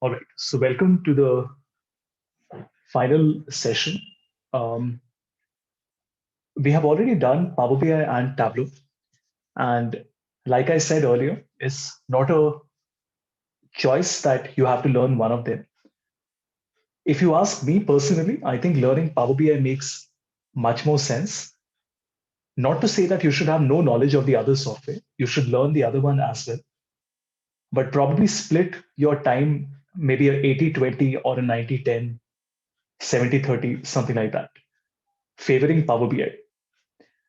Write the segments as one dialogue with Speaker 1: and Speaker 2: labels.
Speaker 1: All right, so welcome to the final session. Um, we have already done Power BI and Tableau, and like I said earlier, it's not a choice that you have to learn one of them. If you ask me personally, I think learning Power BI makes much more sense. Not to say that you should have no knowledge of the other software, you should learn the other one as well, but probably split your time maybe a 80-20 or a 90-10, 70-30, something like that, favoring Power BI.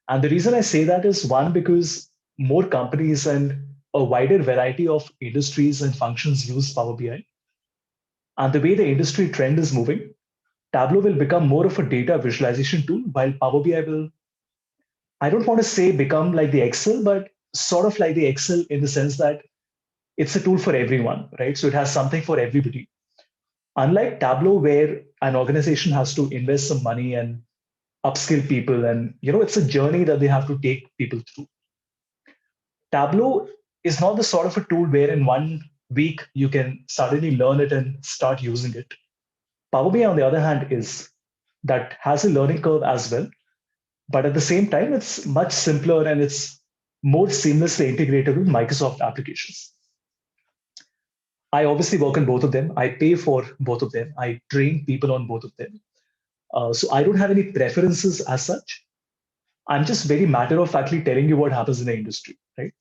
Speaker 1: And the reason I say that is one, because more companies and a wider variety of industries and functions use Power BI. And the way the industry trend is moving, Tableau will become more of a data visualization tool, while Power BI will, I don't want to say become like the Excel, but sort of like the Excel in the sense that it's a tool for everyone, right? So it has something for everybody. Unlike Tableau, where an organization has to invest some money and upskill people, and it's a journey that they have to take people through. Tableau is not the sort of a tool where in 1 week you can suddenly learn it and start using it. Power BI, on the other hand, is that has a learning curve as well, but at the same time, it's much simpler and it's more seamlessly integrated with Microsoft applications. I obviously work on both of them. I pay for both of them. I train people on both of them. So I don't have any preferences as such. I'm just very matter of factly telling you what happens in the industry, right?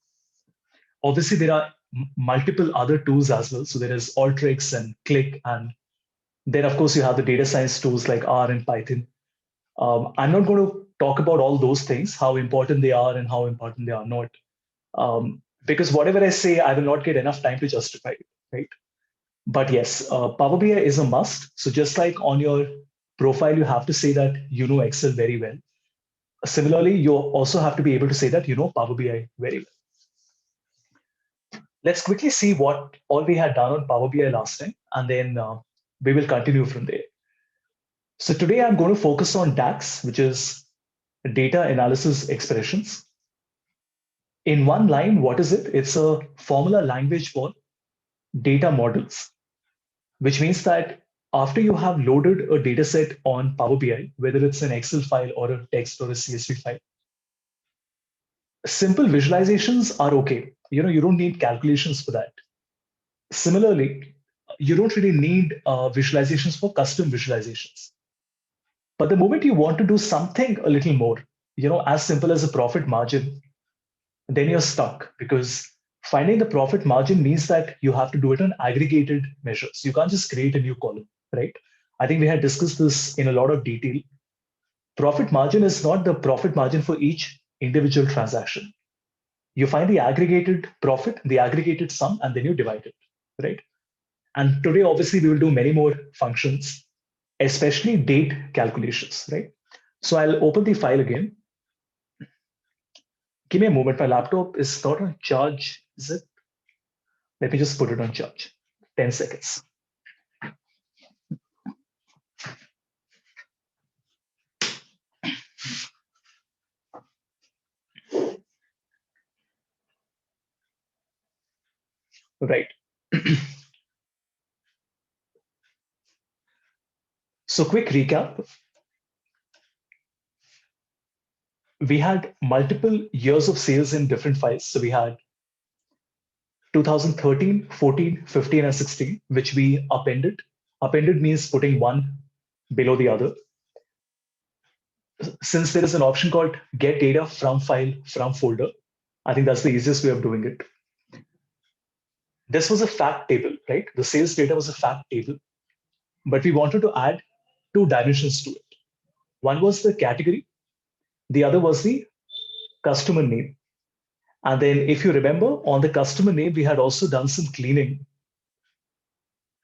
Speaker 1: Obviously, there are multiple other tools as well. So there is Alteryx and Click, and then of course you have the data science tools like R and Python. I'm not going to talk about all those things, how important they are and how important they are not, because whatever I say, I will not get enough time to justify it, right? But yes, Power BI is a must. So just like on your profile, you have to say that you know Excel very well. Similarly, you also have to be able to say that you know Power BI very well. Let's quickly see what all we had done on Power BI last time, and then we will continue from there. So today I'm going to focus on DAX, which is data analysis expressions. In one line, what is it? It's a formula language for data models, which means that after you have loaded a data set on Power BI, whether it's an Excel file or a text or a CSV file, simple visualizations are okay. You don't need calculations for that. Similarly, you don't really need visualizations for custom visualizations. But the moment you want to do something a little more, as simple as a profit margin, then you're stuck, because finding the profit margin means that you have to do it on aggregated measures. You can't just create a new column, right? I think we had discussed this in a lot of detail. Profit margin is not the profit margin for each individual transaction. You find the aggregated profit, the aggregated sum, and then you divide it, right? And today, obviously, we will do many more functions, especially date calculations, right? So I'll open the file again. Give me a moment. My laptop is not on charge, is it? Let me just put it on charge. 10 seconds. Right. So quick recap. We had multiple years of sales in different files. So we had 2013, 14, 15, and 16, which we appended. Appended means putting one below the other. Since there is an option called get data from file from folder, I think that's the easiest way of doing it. This was a fact table, right? The sales data was a fact table, but we wanted to add two dimensions to it. One was the category, the other was the customer name. And then, if you remember, on the customer name, we had also done some cleaning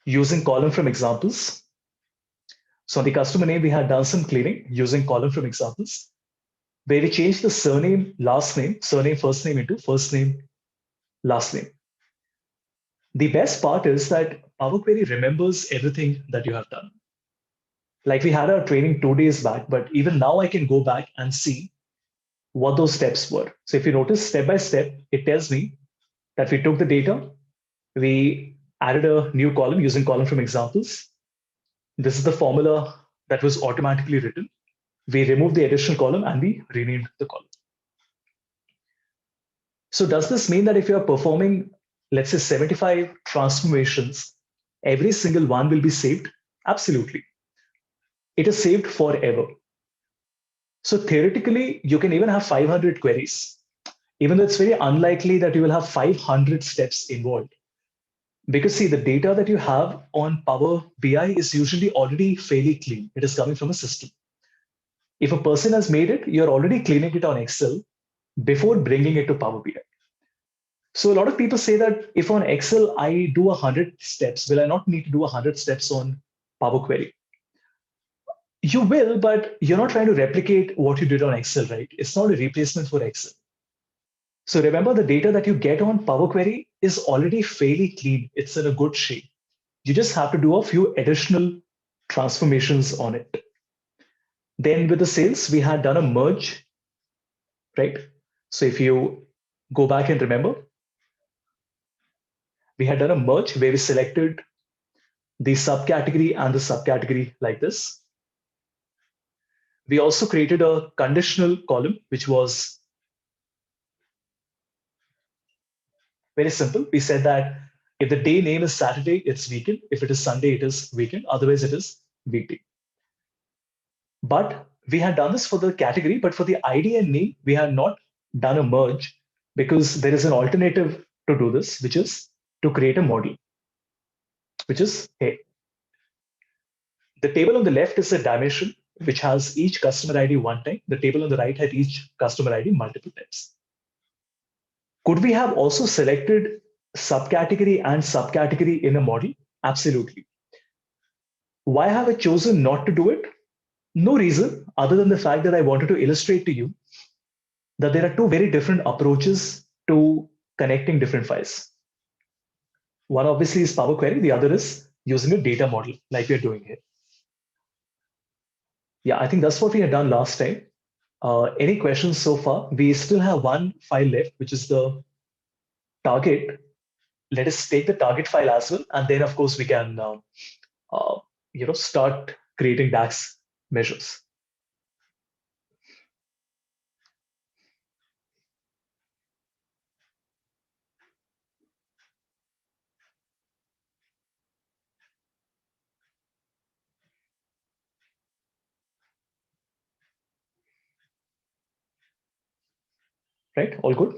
Speaker 1: using column from examples. So on the customer name, we had done some cleaning using column from examples, where we changed the surname, last name, surname, first name into first name, last name. The best part is that Power Query remembers everything that you have done. Like we had our training 2 days back, but even now I can go back and see what those steps were. So if you notice step by step, it tells me that we took the data, we added a new column using column from examples. This is the formula that was automatically written. We removed the additional column and we renamed the column. So does this mean that if you're performing, let's say 75 transformations, every single one will be saved? Absolutely. It is saved forever. So theoretically, you can even have 500 queries, even though it's very unlikely that you will have 500 steps involved. Because see, the data that you have on Power BI is usually already fairly clean. It is coming from a system. If a person has made it, you're already cleaning it on Excel before bringing it to Power BI. So a lot of people say that if on Excel I do 100 steps, will I not need to do 100 steps on Power Query? You will, but you're not trying to replicate what you did on Excel, right? It's not a replacement for Excel. So remember, the data that you get on Power Query is already fairly clean. It's in a good shape. You just have to do a few additional transformations on it. Then with the sales, we had done a merge, right? So if you go back and remember, we had done a merge where we selected the subcategory and the subcategory like this. We also created a conditional column, which was very simple. We said that if the day name is Saturday, it's weekend. If it is Sunday, it is weekend. Otherwise, it is weekday. But we had done this for the category, but for the ID and name, we had not done a merge because there is an alternative to do this, which is to create a model, which is hey, the table on the left is a dimension which has each customer ID one time. The table on the right had each customer ID multiple times. Could we have also selected subcategory and subcategory in a model? Absolutely. Why have I chosen not to do it? No reason other than the fact that I wanted to illustrate to you that there are two very different approaches to connecting different files. One obviously is Power Query, the other is using a data model like we're doing here. Yeah, I think that's what we had done last time. Any questions so far? We still have one file left, which is the target. Let us take the target file as well, and then of course we can start creating DAX measures. Right? All good.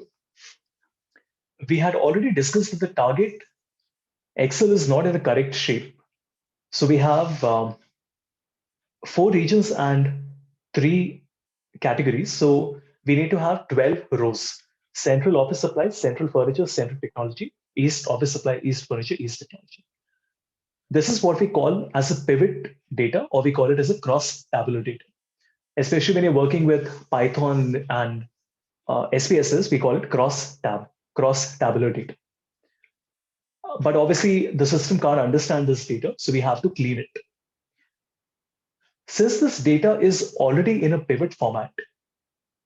Speaker 1: We had already discussed that the target Excel is not in the correct shape. So we have 4 regions and 3 categories. So we need to have 12 rows. Central office supplies, central furniture, central technology, east office supply, east furniture, east technology. This is what we call as a pivot data, or we call it as a cross tabular data. Especially when you're working with Python and SPSS, we call it cross tabular data. But obviously, the system can't understand this data, so we have to clean it. Since this data is already in a pivot format,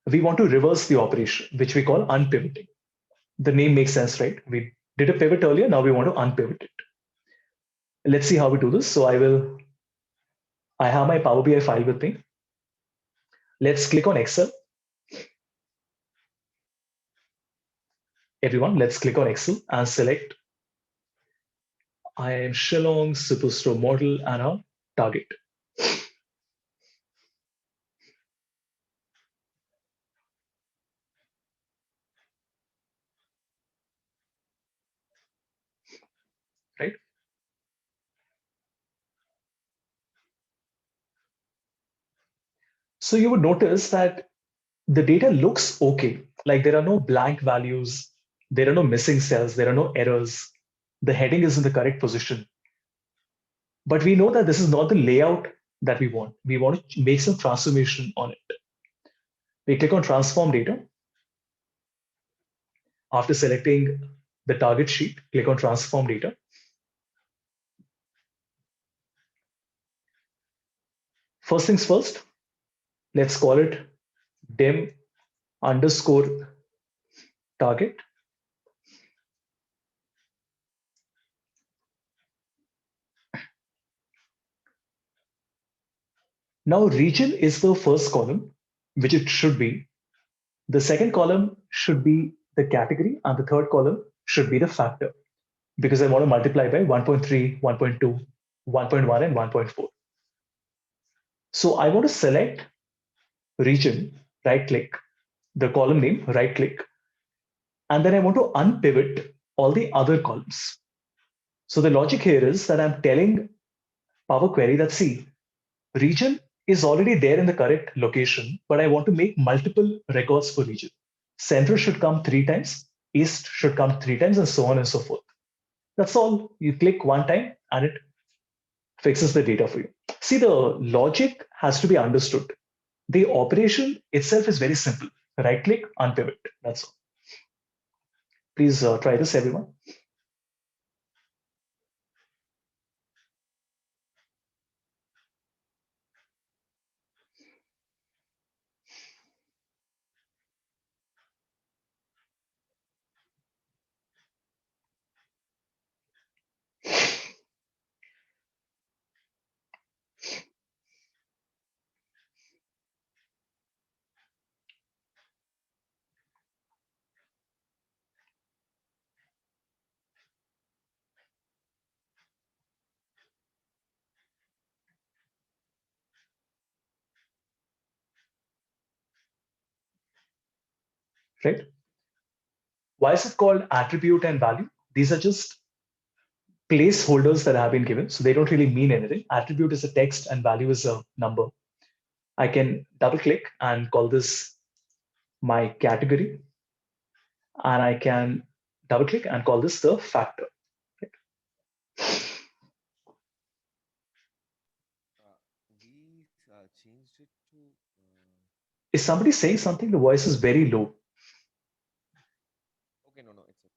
Speaker 1: we want to reverse the operation, which we call unpivoting. The name makes sense, right? We did a pivot earlier, now we want to unpivot it. Let's see how we do this. So I have my Power BI file with me. Let's click on Excel. Everyone, let's click on Excel and select I am Shillong Superstore model and our target. Right? So you would notice that the data looks okay. Like there are no blank values, there are no missing cells, there are no errors. The heading is in the correct position. But we know that this is not the layout that we want. We want to make some transformation on it. We click on transform data. After selecting the target sheet, click on transform data. First things first, let's call it dim underscore target. Now region is the first column, which it should be. The second column should be the category, and the third column should be the factor, because I want to multiply by 1.3, 1.2, 1.1, and 1.4. So I want to select region, right click, the column name, right click, and then I want to unpivot all the other columns. So the logic here is that I'm telling Power Query that see, region is already there in the correct location, but I want to make multiple records for region. Central should come 3 times, east should come 3 times, and so on and so forth. That's all. You click one time and it fixes the data for you. See, the logic has to be understood. The operation itself is very simple. Right click, unpivot. That's all. Please try this, everyone. Right? Why is it called attribute and value? These are just placeholders that have been given, so they don't really mean anything. Attribute is a text and value is a number. I can double click and call this my category, and I can double click and call this the factor.
Speaker 2: We changed it to.
Speaker 1: Is somebody saying something? The voice is very low.
Speaker 2: Okay, no, no, it's okay.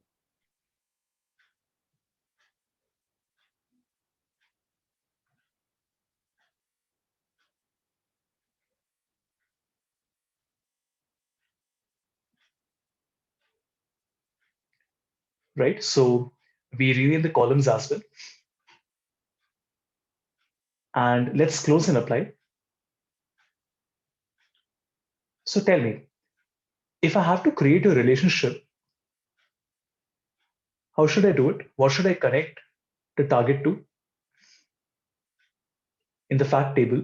Speaker 1: Right? So we rename the columns as well. And let's close and apply. So tell me, if I have to create a relationship, how should I do it? What should I connect the target to in the fact table?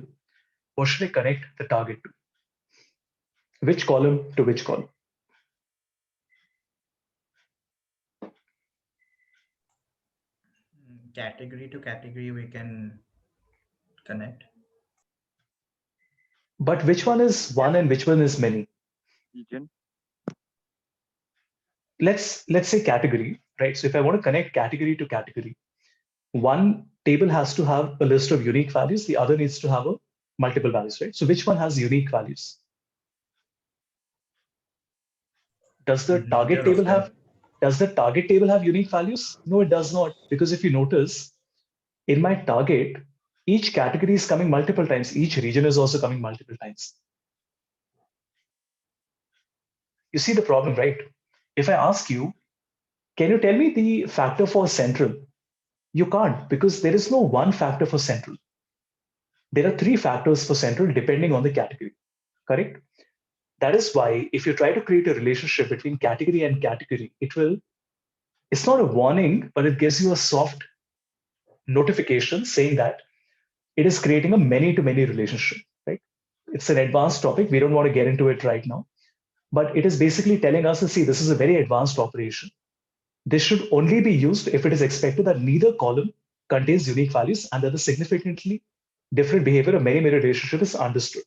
Speaker 1: What should I connect the target to? Which column to which column?
Speaker 3: Category to category we can connect.
Speaker 1: But which one is one and which one is many?
Speaker 4: Region.
Speaker 1: Let's say category, right? So if I want to connect category to category, one table has to have a list of unique values, the other needs to have a multiple values, right? So which one has unique values? Does the
Speaker 3: Neither
Speaker 1: target
Speaker 3: of
Speaker 1: table
Speaker 3: them.
Speaker 1: have unique values? No, it does not, because if you notice, in my target, each category is coming multiple times, each region is also coming multiple times. You see the problem, right? If I ask you, can you tell me the factor for central? You can't, because there is no one factor for central. There are three factors for central depending on the category, correct? That is why if you try to create a relationship between category and category, it's not a warning, but it gives you a soft notification saying that it is creating a many to many relationship, right? It's an advanced topic. We don't want to get into it right now, but it is basically telling us to see this is a very advanced operation. This should only be used if it is expected that neither column contains unique values and that the significantly different behavior of many relationship is understood.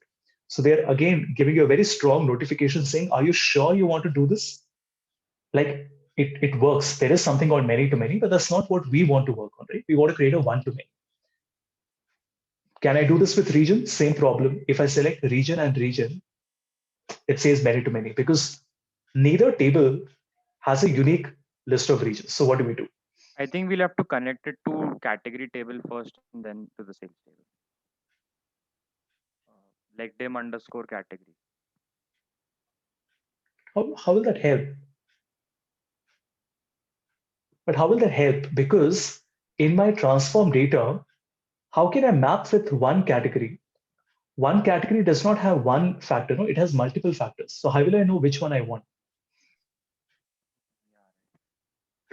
Speaker 1: So they're again giving you a very strong notification saying, are you sure you want to do this? Like it works. There is something called many to many, but that's not what we want to work on, right? We want to create a one to many. Can I do this with region? Same problem. If I select region and region, it says many to many because neither table has a unique list of regions. So what do we do?
Speaker 4: I think we'll have to connect it to category table first and then to the sales table. Like dim underscore category.
Speaker 1: How will that help? But how will that help? Because in my transform data, how can I map with one category? one category does not have one factor, no, it has multiple factors. So how will I know which one I want?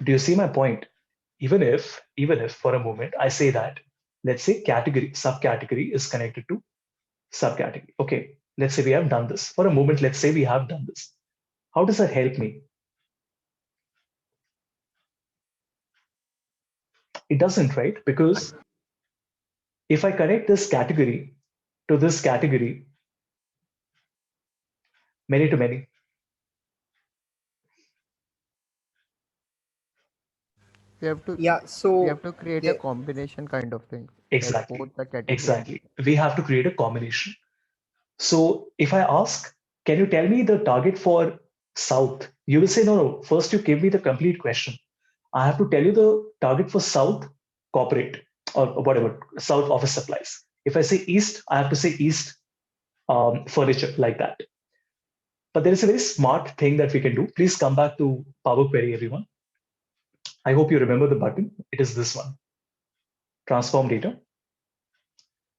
Speaker 1: Do you see my point? Even if for a moment I say that, let's say category, subcategory is connected to subcategory. Okay, let's say we have done this. For a moment, let's say we have done this. How does that help me? It doesn't, right? Because if I connect this category to this category, many to many,
Speaker 5: We have to
Speaker 6: Yeah,
Speaker 5: we
Speaker 6: so
Speaker 5: have to create a
Speaker 6: the
Speaker 5: combination kind of thing, like
Speaker 1: exactly,
Speaker 5: both the categories.
Speaker 1: exactly. We have to create a combination. So if I ask, can you tell me the target for South? You will say, no, no. First, you give me the complete question. I have to tell you the target for South corporate or whatever, South office supplies. If I say East, I have to say East furniture like that. But there is a very smart thing that we can do. Please come back to Power Query, everyone. I hope you remember the button. It is this one, transform data.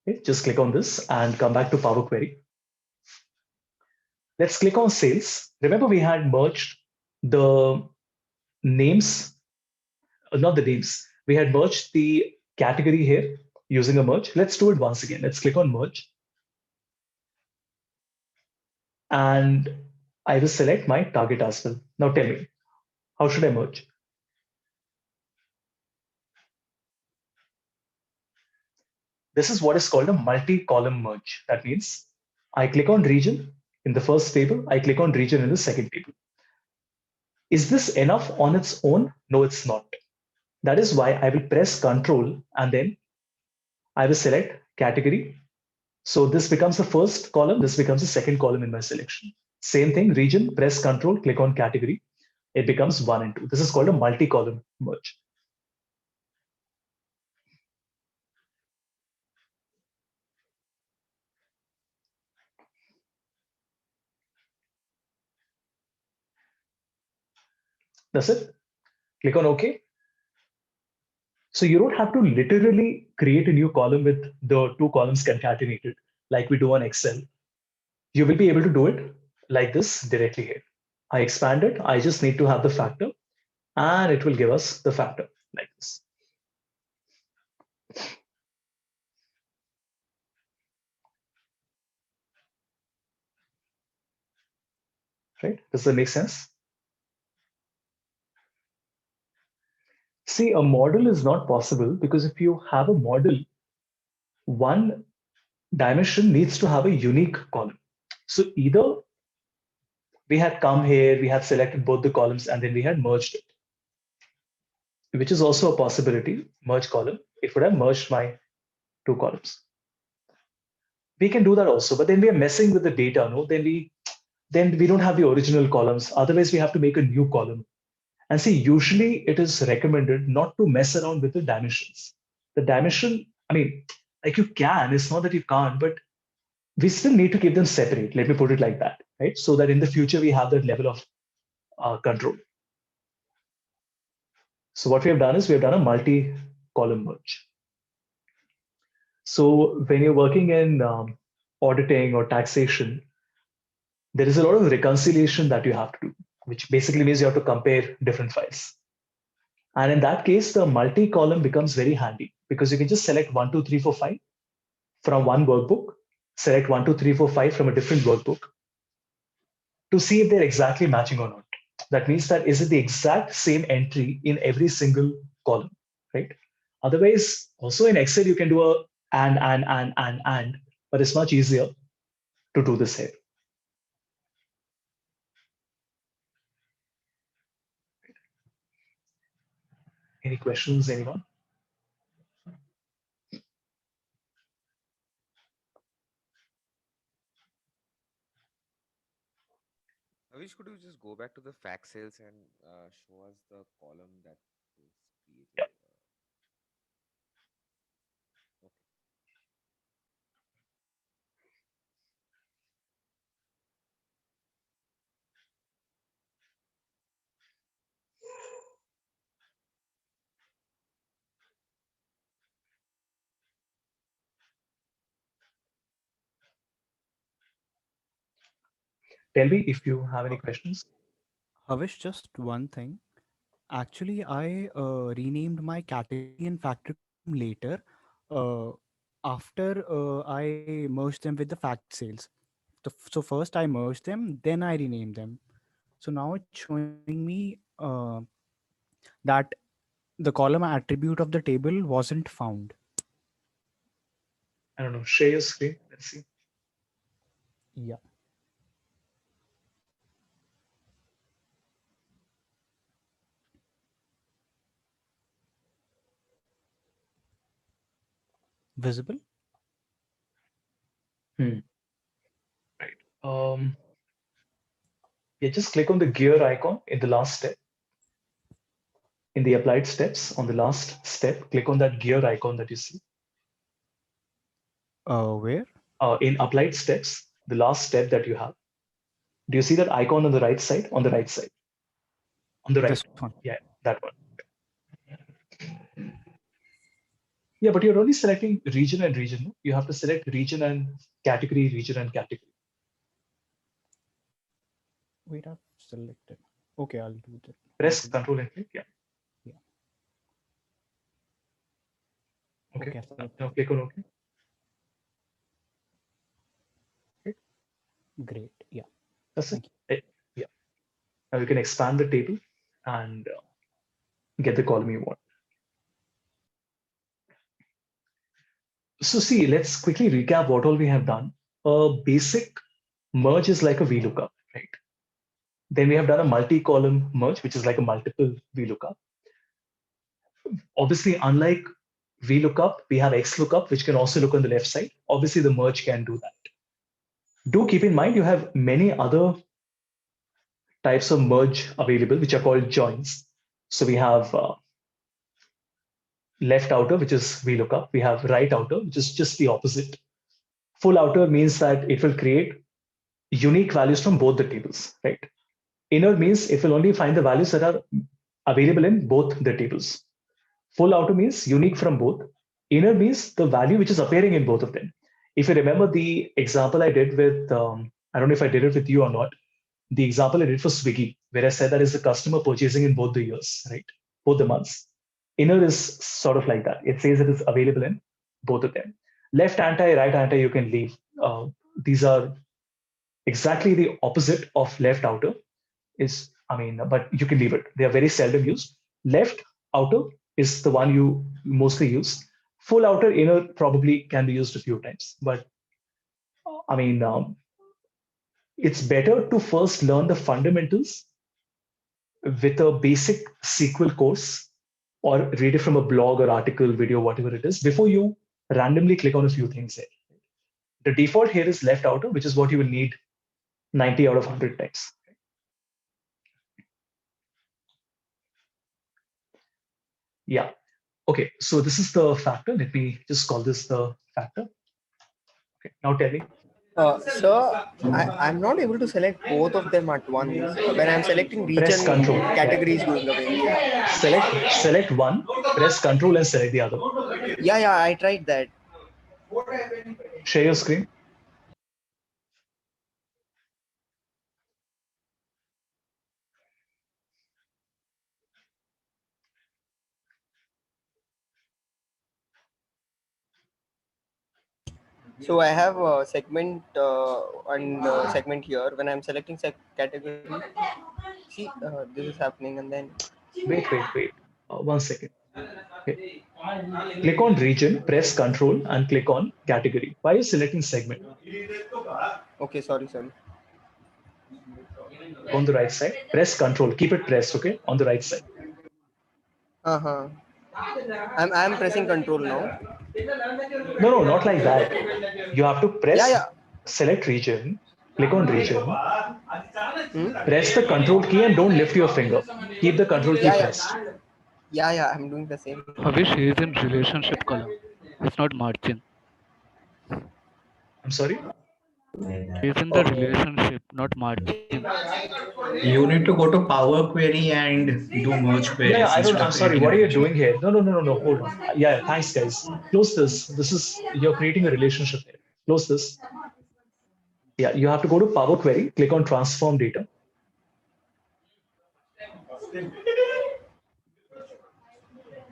Speaker 1: Okay, just click on this and come back to Power Query. Let's click on sales. Remember, we had merged the names, not the names. We had merged the category here using a merge. Let's do it once again. Let's click on merge. And I will select my target as well. Now tell me, how should I merge? This is what is called a multi-column merge. That means I click on region in the first table, I click on region in the second table. Is this enough on its own? No, it's not. That is why I will press Control and then I will select category. So this becomes the first column, this becomes the second column in my selection. Same thing, region, press Control, click on category. It becomes 1 and 2. This is called a multi-column merge. That's it. Click on OK. So you don't have to literally create a new column with the two columns concatenated like we do on Excel. You will be able to do it like this directly here. I expand it. I just need to have the factor and it will give us the factor like this. Right? Does that make sense? See, a model is not possible because if you have a model, one dimension needs to have a unique column. So either we had come here, we had selected both the columns, and then we had merged it, which is also a possibility, merge column. It would have merged my two columns. We can do that also, but then we are messing with the data, no? Then we don't have the original columns. Otherwise, we have to make a new column. And see, usually it is recommended not to mess around with the dimensions. The dimension, I mean, like you can, it's not that you can't, but we still need to keep them separate. Let me put it like that, right? So that in the future we have that level of control. So what we have done is we have done a multi-column merge. So when you're working in auditing or taxation, there is a lot of reconciliation that you have to do, which basically means you have to compare different files. And in that case, the multi-column becomes very handy because you can just select 1, 2, 3, 4, 5 from one workbook, select 1, 2, 3, 4, 5 from a different workbook to see if they're exactly matching or not. That means that is it the exact same entry in every single column, right? Otherwise, also in Excel, you can do a and, but it's much easier to do this here. Any questions, anyone?
Speaker 2: Avish, could you just go back to the fact sales and show us the column that is created?
Speaker 1: Yeah.
Speaker 2: Okay.
Speaker 1: tell me if you have any questions.
Speaker 6: Havish, just one thing. Actually, I renamed my category and factor column later uh, after I merged them with the fact sales. So first I merged them, then I renamed them. So now it's showing me that the column attribute of the table wasn't found.
Speaker 1: I don't know. Share your screen. Let's see.
Speaker 6: Yeah. Visible?
Speaker 1: Right. Yeah, just click on the gear icon in the last step. In the applied steps, on the last step, click on that gear icon that you see.
Speaker 6: Where?
Speaker 1: In applied steps, the last step that you have. Do you see that icon on the right side? On the right side. On the right.
Speaker 6: This one.
Speaker 1: Yeah, that one. Yeah, but you're only selecting region and region. You have to select region and category, region and category.
Speaker 6: Wait, I've selected. Okay, I'll do that.
Speaker 1: Press Control and click. Yeah.
Speaker 6: Yeah.
Speaker 1: Okay.
Speaker 6: Okay,
Speaker 1: Now click on OK. Okay.
Speaker 6: Great. Yeah.
Speaker 1: That's it. Yeah. Now you can expand the table and get the column you want. So see, let's quickly recap what all we have done. A basic merge is like a VLOOKUP, right? Then we have done a multi-column merge, which is like a multiple VLOOKUP. Obviously, unlike VLOOKUP, we have XLOOKUP, which can also look on the left side. Obviously, the merge can do that. Do keep in mind you have many other types of merge available, which are called joins. So we have left outer, which is VLOOKUP. We have right outer, which is just the opposite. Full outer means that it will create unique values from both the tables, right? Inner means it will only find the values that are available in both the tables. Full outer means unique from both. Inner means the value which is appearing in both of them. If you remember the example I did with, I don't know if I did it with you or not, the example I did for Swiggy, where I said that is the customer purchasing in both the years, right? Both the months. Inner is sort of like that. It says it is available in both of them. Left anti, right anti, you can leave. These are exactly the opposite of left outer. But you can leave it. They are very seldom used. Left outer is the one you mostly use. Full outer, inner probably can be used a few times. But it's better to first learn the fundamentals with a basic SQL course or read it from a blog or article, video, whatever it is, before you randomly click on a few things here. The default here is left outer, which is what you will need 90 out of 100 times. Yeah. Okay, so this is the factor. Let me just call this the factor. Okay, now tell me.
Speaker 7: Sir, I'm not able to select both of them at once. When I'm selecting region,
Speaker 1: Press Control.
Speaker 7: category is going away.
Speaker 1: Select one, press Control and select the other.
Speaker 7: Yeah, I tried that.
Speaker 1: Share your screen.
Speaker 7: So I have a segment and segment here. When I'm selecting category, see this is happening, and then
Speaker 1: Wait. 1 second. Okay. Click on region, press Control, and click on category. Why are you selecting segment?
Speaker 7: okay, sorry.
Speaker 1: On the right side, press Control. Keep it pressed, okay? On the right side.
Speaker 7: I'm pressing Control now.
Speaker 1: No, not like that. You have to press.
Speaker 7: Yeah.
Speaker 1: Select region. Click on region. Press the Control key and don't lift your finger. Keep the Control key pressed.
Speaker 7: Yeah, I'm doing the same.
Speaker 8: Havish, he is in relationship column. It's not margin.
Speaker 1: I'm sorry?
Speaker 8: He is in the relationship, not margin.
Speaker 3: You need to go to Power Query and do merge queries.
Speaker 1: Yeah, I'm sorry. What are you doing here? No. Hold on. Yeah, thanks, guys. Close this. You're creating a relationship here. Close this. Yeah, you have to go to Power Query, click on transform data.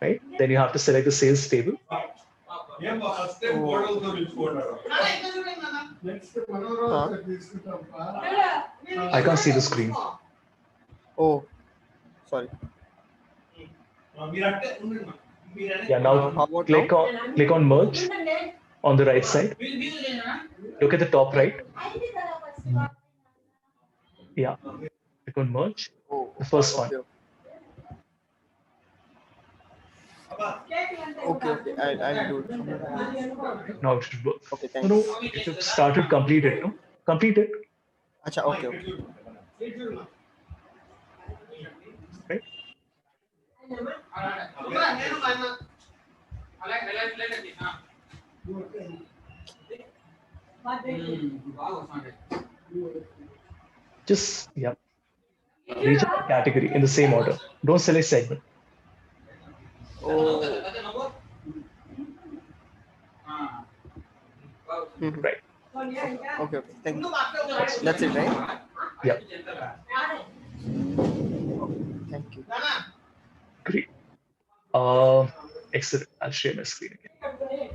Speaker 1: Right? Then you have to select the sales table. I can't see the screen.
Speaker 7: Oh, sorry.
Speaker 1: Yeah, now
Speaker 7: How about
Speaker 1: click
Speaker 7: now?
Speaker 1: on merge on the right side. Look at the top right. Yeah, click on merge.
Speaker 7: Oh,
Speaker 1: The first one.
Speaker 7: Okay. I'll do it.
Speaker 1: Now it should work.
Speaker 7: Okay, thanks.
Speaker 1: No, it should started completed. No, complete it.
Speaker 7: Acha, okay.
Speaker 1: Right. Just region and category in the same order. Don't select segment.
Speaker 7: Oh.
Speaker 1: Right.
Speaker 7: Okay. Thank you. That's it, right?
Speaker 1: Yeah.
Speaker 7: Thank you.
Speaker 1: Great. Excellent. I'll share my screen again.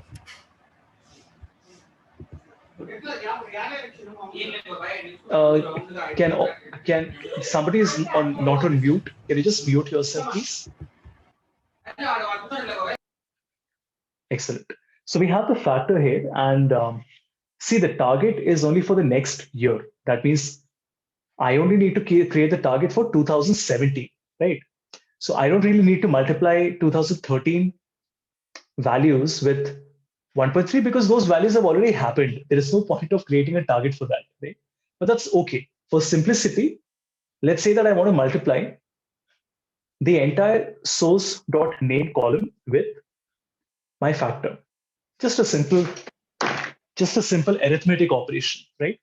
Speaker 1: Can somebody is not on mute? Can you just mute yourself, please? Excellent. So we have the factor here, and see, the target is only for the next year. That means I only need to create the target for 2017, right? So I don't really need to multiply 2013 values with 1.3 because those values have already happened. There is no point of creating a target for that, right? But that's okay. For simplicity, let's say that I want to multiply the entire source.name column with my factor. Just a simple arithmetic operation, right?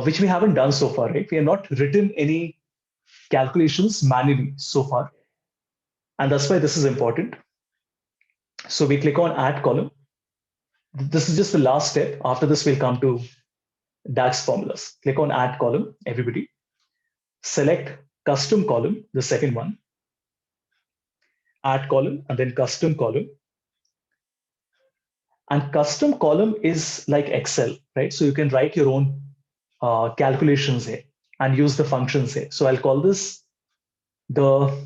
Speaker 1: Which we haven't done so far, right? We have not written any calculations manually so far. And that's why this is important. So we click on add column. This is just the last step. After this, we'll come to DAX formulas. Click on add column, everybody. Select custom column, the second one. Add column and then custom column. And custom column is like Excel, right? So you can write your own calculations here and use the functions here. So I'll call this the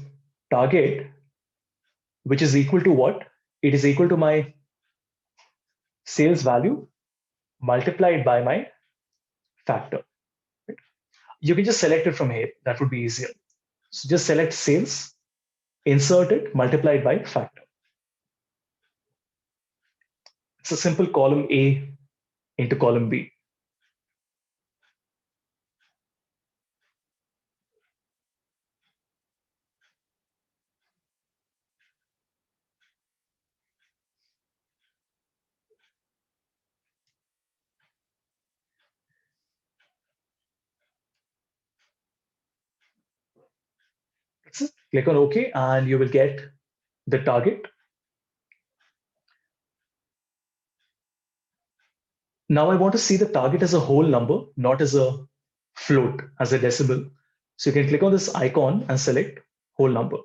Speaker 1: target, which is equal to what? It is equal to my sales value multiplied by my factor. Right? You can just select it from here. That would be easier. So just select sales, insert it, multiplied by factor. It's a simple column A into column B. That's it. Click on OK, and you will get the target. Now I want to see the target as a whole number, not as a float, as a decimal. So you can click on this icon and select whole number.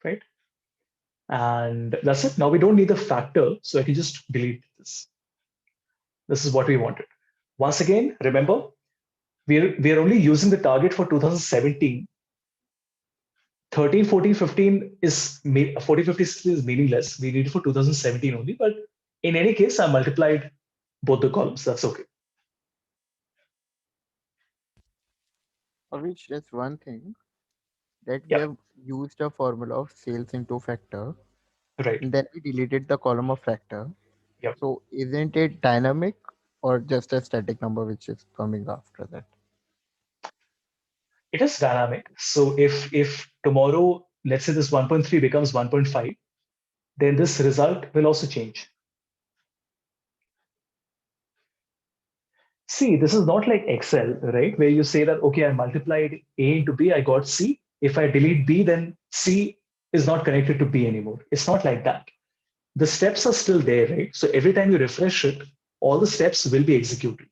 Speaker 1: Right? And that's it. Now we don't need the factor, so I can just delete this. This is what we wanted. Once again, remember, we're only using the target for 2017. 13, 14, 15 is 14, 15, 16 is meaningless. We need it for 2017 only. But in any case, I multiplied both the columns. That's okay.
Speaker 5: Avish, just one thing that we have used a formula of sales into factor.
Speaker 1: Right.
Speaker 5: And then we deleted the column of factor.
Speaker 1: Yep.
Speaker 5: So isn't it dynamic or just a static number which is coming after that?
Speaker 1: It is dynamic. So if tomorrow, let's say this 1.3 becomes 1.5, then this result will also change. See, this is not like Excel, right? Where you say that, okay, I multiplied A into B, I got C. If I delete B, then C is not connected to B anymore. It's not like that. The steps are still there, right? So every time you refresh it, all the steps will be executed.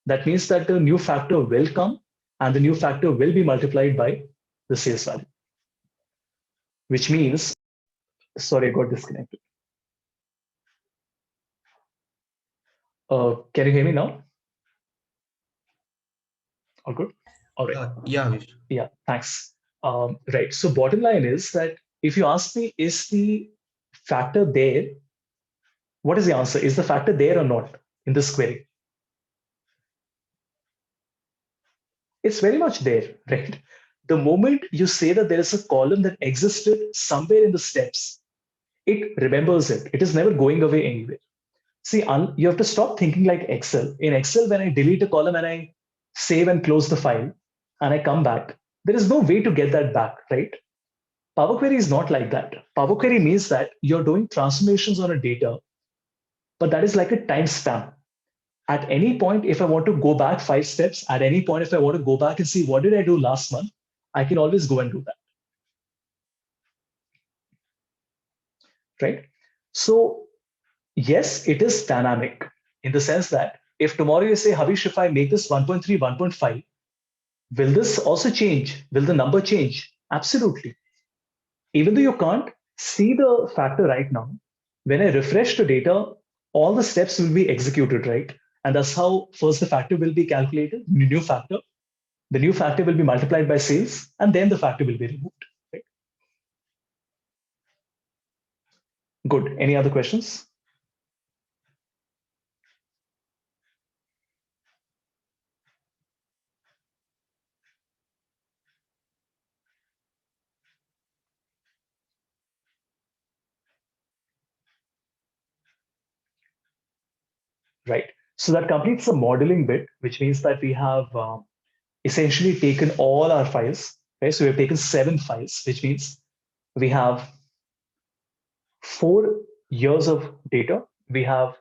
Speaker 1: That means that the new factor will come and the new factor will be multiplied by the sales value, which means, sorry, I got disconnected. Can you hear me now? All good? All right.
Speaker 3: Yeah, Vish.
Speaker 1: Yeah, thanks. Right. So bottom line is that if you ask me, is the factor there? What is the answer? Is the factor there or not in this query? It's very much there, right? The moment you say that there is a column that existed somewhere in the steps, it remembers it. It is never going away anywhere. See, you have to stop thinking like Excel. In Excel, when I delete a column and I save and close the file and I come back, there is no way to get that back, right? Power Query is not like that. Power Query means that you're doing transformations on a data, but that is like a time span. At any point, if I want to go back 5 steps, at any point, if I want to go back and see what did I do last month, I can always go and do that. Right? So, yes, it is dynamic in the sense that if tomorrow you say, Havish, if I make this 1.3, 1.5, will this also change? Will the number change? Absolutely. Even though you can't see the factor right now, when I refresh the data, all the steps will be executed, right? And that's how first the factor will be calculated, new factor. The new factor will be multiplied by sales, and then the factor will be removed. Right? Good. Any other questions? Right. So that completes the modeling bit, which means that we have essentially taken all our files. Okay, so we have taken 7 files, which means we have 4 years of data. We have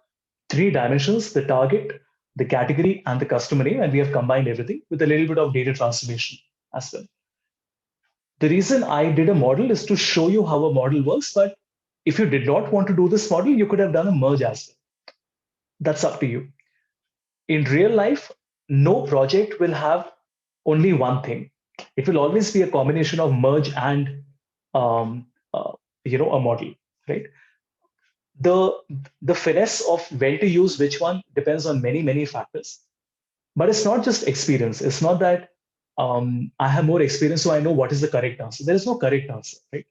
Speaker 1: 3 dimensions: the target, the category, and the customer name, and we have combined everything with a little bit of data transformation as well. The reason I did a model is to show you how a model works, but if you did not want to do this model, you could have done a merge as well. That's up to you. In real life, no project will have only one thing. It will always be a combination of merge and um, uh, a model, right? The finesse of when to use which one depends on many factors. But it's not just experience. It's not that I have more experience, so I know what is the correct answer. There is no correct answer, right?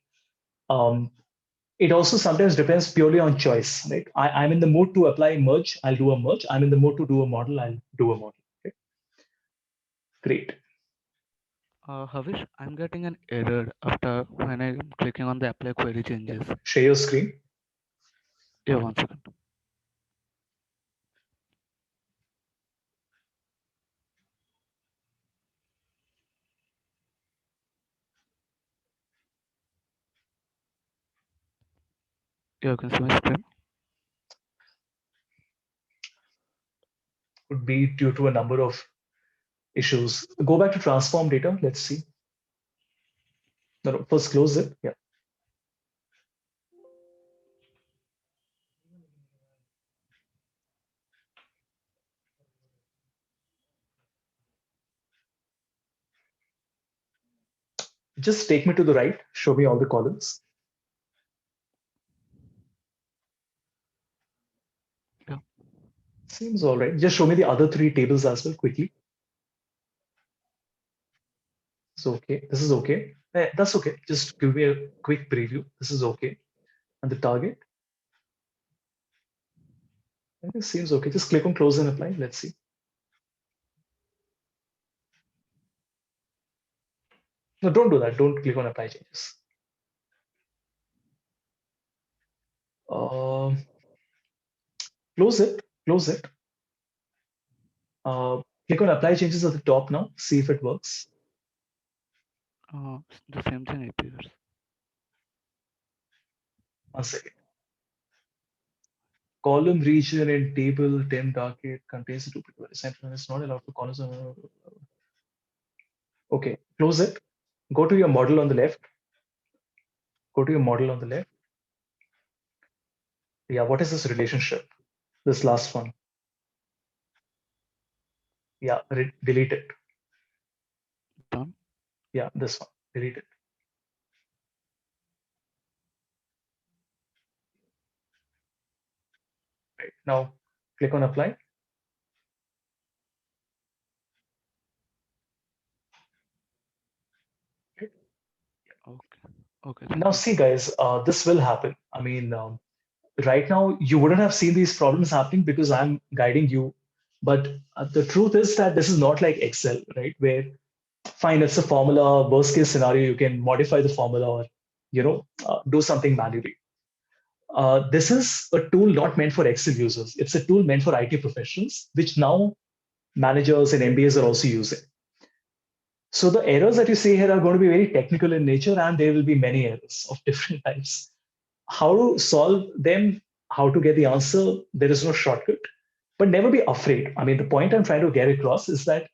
Speaker 1: It also sometimes depends purely on choice, right? I'm in the mood to apply merge, I'll do a merge. I'm in the mood to do a model, I'll do a model. Okay? Great.
Speaker 8: Havish, I'm getting an error after when I'm clicking on the apply query changes.
Speaker 1: Share your screen.
Speaker 8: Yeah, 1 second. Yeah, you can see my screen.
Speaker 1: Could be due to a number of issues. Go back to transform data. Let's see. No, first close it. Yeah. Just take me to the right. Show me all the columns.
Speaker 8: Yeah.
Speaker 1: Seems all right. Just show me the other 3 tables as well quickly. It's okay. This is okay. That's okay. Just give me a quick preview. This is okay. And the target. I think seems okay. Just click on close and apply. Let's see. No, don't do that. Don't click on apply changes. Close it. Close it. Click on apply changes at the top now. See if it works.
Speaker 8: The same thing appears.
Speaker 1: 1 second. column region in table 10 docket contains the duplicate center is not allowed to columns. Okay, close it. Go to your model on the left. Go to your model on the left. Yeah, what is this relationship? This last one. Yeah, delete it.
Speaker 8: Done.
Speaker 1: Yeah, this one. Delete it. Right. Now click on apply.
Speaker 8: Okay. Okay.
Speaker 1: Now
Speaker 8: Thank you.
Speaker 1: see guys, this will happen. I mean, right now you wouldn't have seen these problems happening because I'm guiding you. But the truth is that this is not like Excel, right? Where fine, it's a formula, worst case scenario, you can modify the formula or, do something manually. This is a tool not meant for Excel users. It's a tool meant for IT professionals, which now managers and MBAs are also using. So the errors that you see here are going to be very technical in nature, and there will be many errors of different types. How to solve them, how to get the answer, there is no shortcut, but never be afraid. I mean, the point I'm trying to get across is that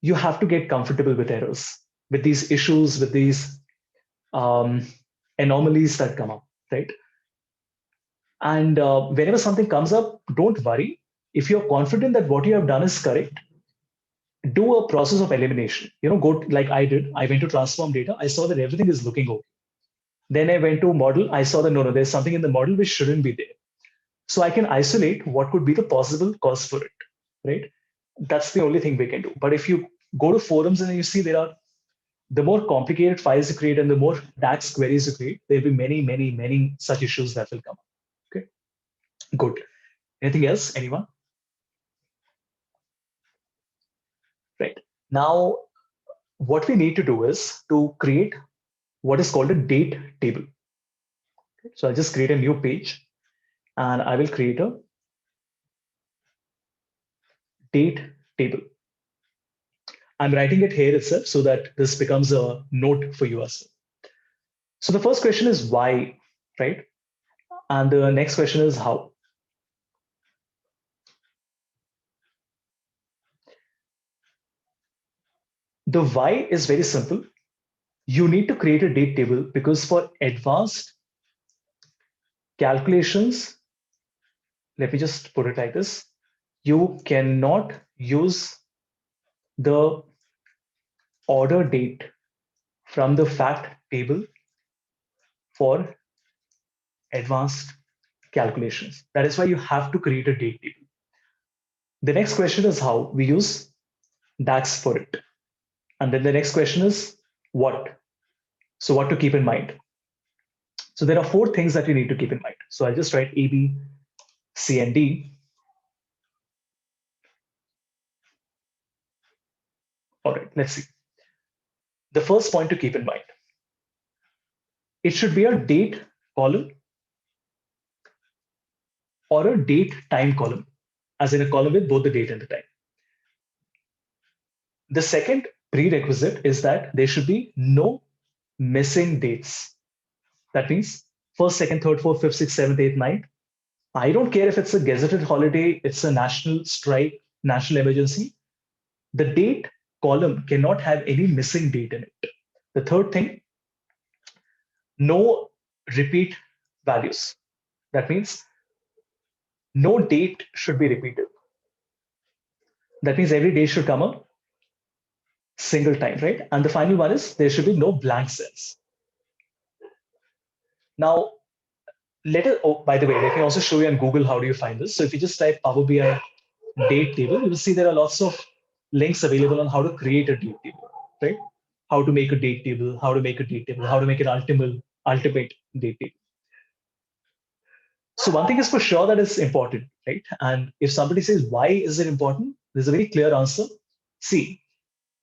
Speaker 1: you have to get comfortable with errors, with these issues, with these anomalies that come up, right? And whenever something comes up, don't worry. If you're confident that what you have done is correct, do a process of elimination. Go like I did. I went to transform data. I saw that everything is looking okay. Then I went to model. I saw that no, there's something in the model which shouldn't be there. So I can isolate what could be the possible cause for it, right? That's the only thing we can do. But if you go to forums and you see the more complicated files you create and the more DAX queries you create, there'll be many, many, many such issues that will come up. Okay, good. Anything else? Anyone? Right. Now, what we need to do is to create what is called a date table. Okay. So I'll just create a new page and I will create a date table. I'm writing it here itself so that this becomes a note for you as well. So the first question is why, right? And the next question is how. The why is very simple. You need to create a date table because for advanced calculations, let me just put it like this, you cannot use the order date from the fact table for advanced calculations. That is why you have to create a date table. The next question is how. We use DAX for it. And then the next question is what. So what to keep in mind. So there are 4 things that you need to keep in mind. So I'll just write A, B, C, and D. All right, let's see. The first point to keep in mind, it should be a date column or a date time column, as in a column with both the date and the time. The second prerequisite is that there should be no missing dates. That means 1st, 2nd, 3rd, 4th, 5th, 6th, 7th, 8th, 9th. I don't care if it's a gazetted holiday, it's a national strike, national emergency. The date column cannot have any missing date in it. The third thing, no repeat values. That means no date should be repeated. That means every day should come a single time, right? And the final one is there should be no blank cells. Now, by the way, let me also show you on Google how do you find this. So if you just type Power BI date table, you will see there are lots of links available on how to create a date table, right? How to make a date table, how to make a date table, how to make an ultimate date table. So one thing is for sure that it's important, right? And if somebody says, why is it important? There's a very clear answer. See,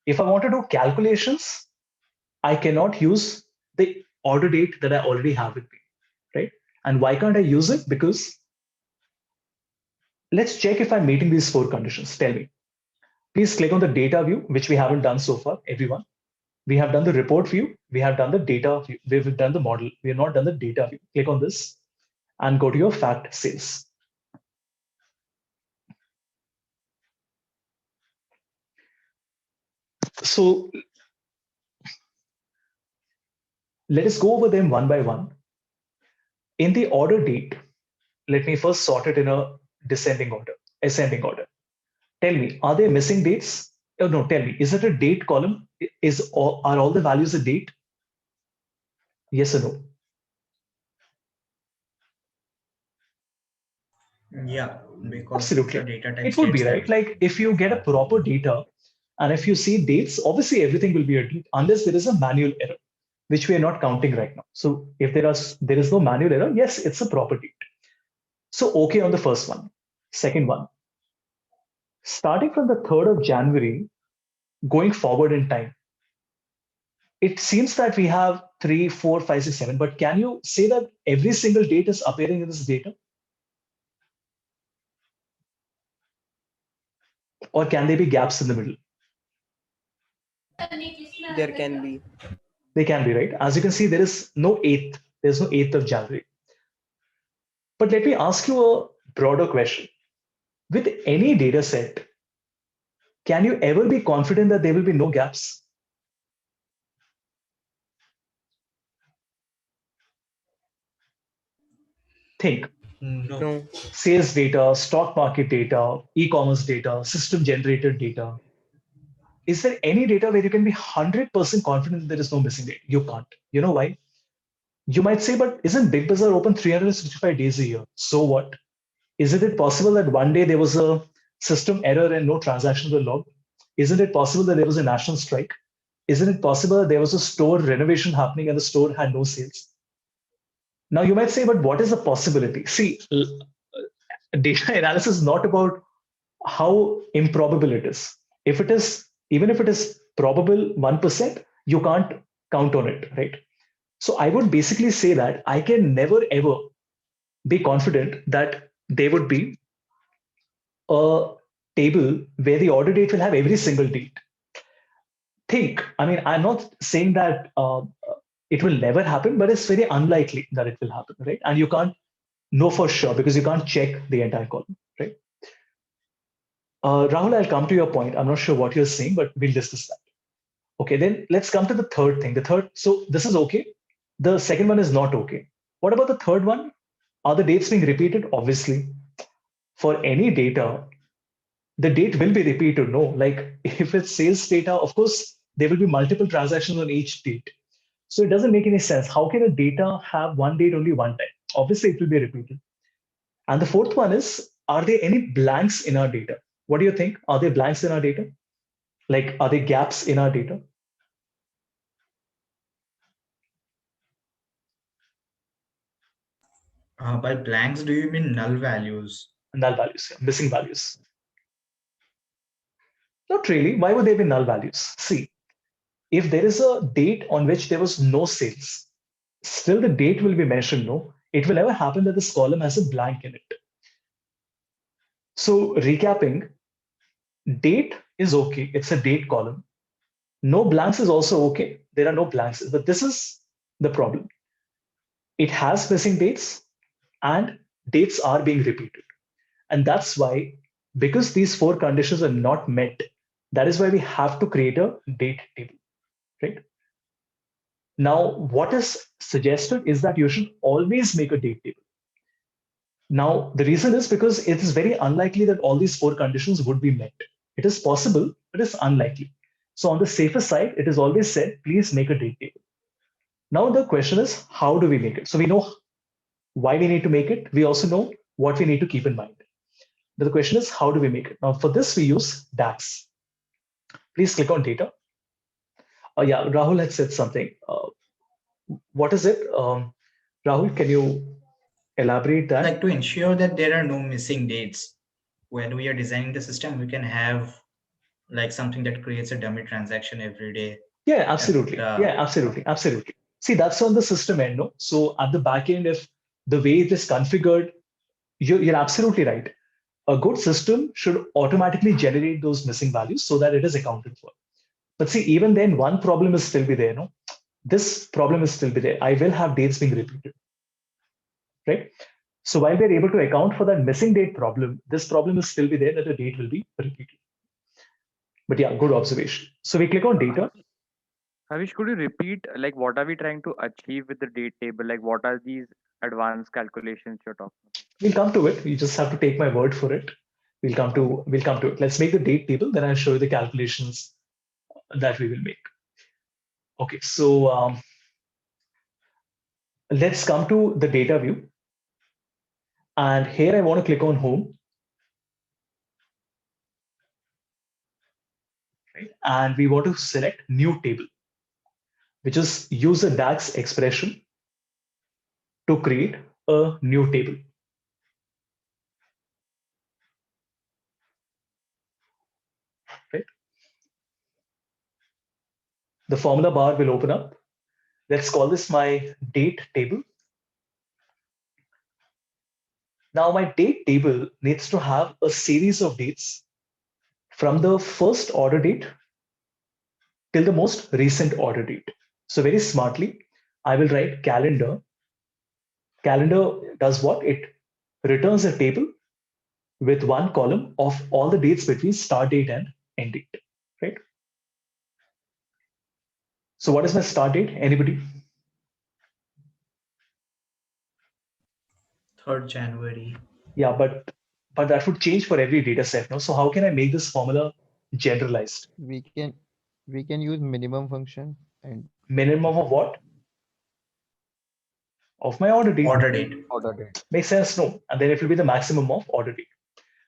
Speaker 1: if I want to do calculations, I cannot use the order date that I already have with me, right? And why can't I use it? Because let's check if I'm meeting these 4 conditions. Tell me. Please click on the data view, which we haven't done so far, everyone. We have done the report view. We have done the data view. We've done the model. We have not done the data view. Click on this and go to your fact sales. So let us go over them one by one. In the order date, let me first sort it in a ascending order. Tell me, are there missing dates? Oh, no, tell me, is it a date column? Are all the values a date? Yes or no?
Speaker 3: Yeah, because
Speaker 1: Absolutely.
Speaker 3: the data type
Speaker 1: It would be,
Speaker 3: states
Speaker 1: right?
Speaker 3: that.
Speaker 1: Like if you get a proper data and if you see dates, obviously everything will be a date unless there is a manual error, which we are not counting right now. So if there is no manual error, yes, it's a proper date. So okay on the first one. Second one, starting from the 3rd of January, going forward in time, it seems that we have 3, 4, 5, 6, 7, but can you say that every single date is appearing in this data? Or can there be gaps in the middle?
Speaker 7: There can be.
Speaker 1: They can be, right? As you can see, there is no 8th. There's no 8th of January. But let me ask you a broader question. With any data set, can you ever be confident that there will be no gaps? Think.
Speaker 3: No.
Speaker 7: No.
Speaker 1: Sales data, stock market data, e-commerce data, system generated data. Is there any data where you can be 100% confident that there is no missing data? You can't. You know why? You might say, but isn't Big Bazaar open 365 days a year? So what? Isn't it possible that one day there was a system error and no transactions were logged? Isn't it possible that there was a national strike? Isn't it possible that there was a store renovation happening and the store had no sales? Now you might say, but what is the possibility? See, data analysis is not about how improbable it is. If it is, even if it is probable 1%, you can't count on it, right? So I would basically say that I can never ever be confident that there would be a table where the order date will have every single date. I mean, I'm not saying that it will never happen, but it's very unlikely that it will happen, right? And you can't know for sure because you can't check the entire column, right? Rahul, I'll come to your point. I'm not sure what you're saying, but we'll discuss that. Okay, then let's come to the third thing. So this is okay. The second one is not okay. What about the third one? Are the dates being repeated? Obviously, for any data, the date will be repeated. No, like if it's sales data, of course, there will be multiple transactions on each date. So it doesn't make any sense. How can a data have one date only one time? Obviously, it will be repeated. And the fourth one is, are there any blanks in our data? What do you think? Are there blanks in our data? Like, are there gaps in our data?
Speaker 3: By blanks, do you mean null values?
Speaker 1: Null values, missing values. Not really. Why would there be null values? See, if there is a date on which there was no sales, still the date will be mentioned, no? It will never happen that this column has a blank in it. So recapping, date is okay. It's a date column. No blanks is also okay. There are no blanks, but this is the problem. It has missing dates and dates are being repeated. And that's why, because these four conditions are not met, that is why we have to create a date table, right? Now, what is suggested is that you should always make a date table. Now, the reason is because it is very unlikely that all these four conditions would be met. It is possible, but it's unlikely. So on the safer side, it is always said, please make a date table. Now the question is, how do we make it? So we know why we need to make it. We also know what we need to keep in mind. But the question is, how do we make it? Now for this, we use DAX. Please click on data. Yeah, Rahul had said something. What is it? Rahul, can you elaborate that?
Speaker 3: Like to ensure that there are no missing dates. When we are designing the system, we can have like something that creates a dummy transaction every day.
Speaker 1: Yeah, absolutely. Absolutely. See, that's on the system end, no? So at the back end, if the way it is configured, you're absolutely right. A good system should automatically generate those missing values so that it is accounted for. But see, even then, one problem is still be there, no? This problem is still be there. I will have dates being repeated, right? So while we're able to account for that missing date problem, this problem will still be there that a date will be repeated. But yeah, good observation. So we click on data.
Speaker 4: Havish, could you repeat like what are we trying to achieve with the date table? Like what are these advanced calculations you're talking about?
Speaker 1: We'll come to it. You just have to take my word for it. We'll come to it. Let's make the date table, then I'll show you the calculations that we will make. Okay, so let's come to the data view. And here I want to click on home. Right? And we want to select new table, which is use a DAX expression to create a new table. Right? The formula bar will open up. Let's call this my date table. Now my date table needs to have a series of dates from the first order date till the most recent order date. So very smartly, I will write calendar. Calendar does what? It returns a table with one column of all the dates between start date and end date, right? So what is my start date? Anybody?
Speaker 3: 3rd January.
Speaker 1: Yeah, but that would change for every data set. No? So how can I make this formula generalized?
Speaker 5: We can use minimum function and
Speaker 1: Minimum of what? Of my order date.
Speaker 3: Order date.
Speaker 5: order date.
Speaker 1: Makes sense? No. And then it will be the maximum of order date.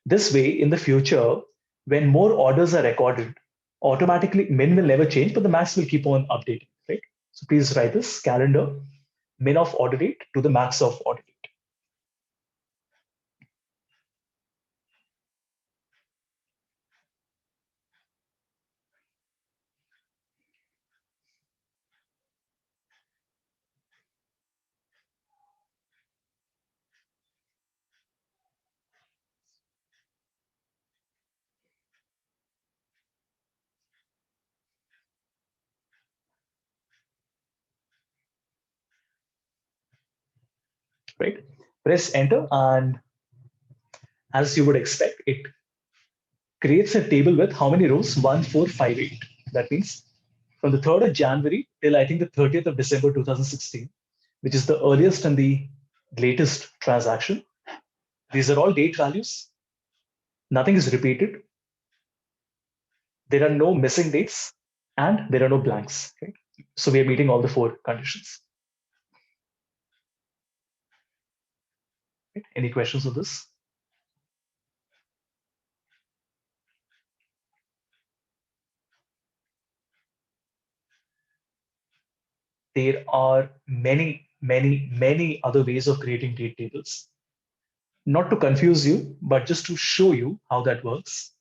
Speaker 1: This way, in the future, when more orders are recorded, automatically min will never change, but the max will keep on updating, right? So please write this calendar min of order date to the max of order date. Right? Press enter, and as you would expect, it creates a table with how many rows? 1, 4, 5, 8. That means from the 3rd of January till I think the 30th of December 2016, which is the earliest and the latest transaction. These are all date values. Nothing is repeated. There are no missing dates and there are no blanks. Right? So we are meeting all the 4 conditions. Right? Any questions on this? There are many, many, many other ways of creating date tables. Not to confuse you, but just to show you how that works.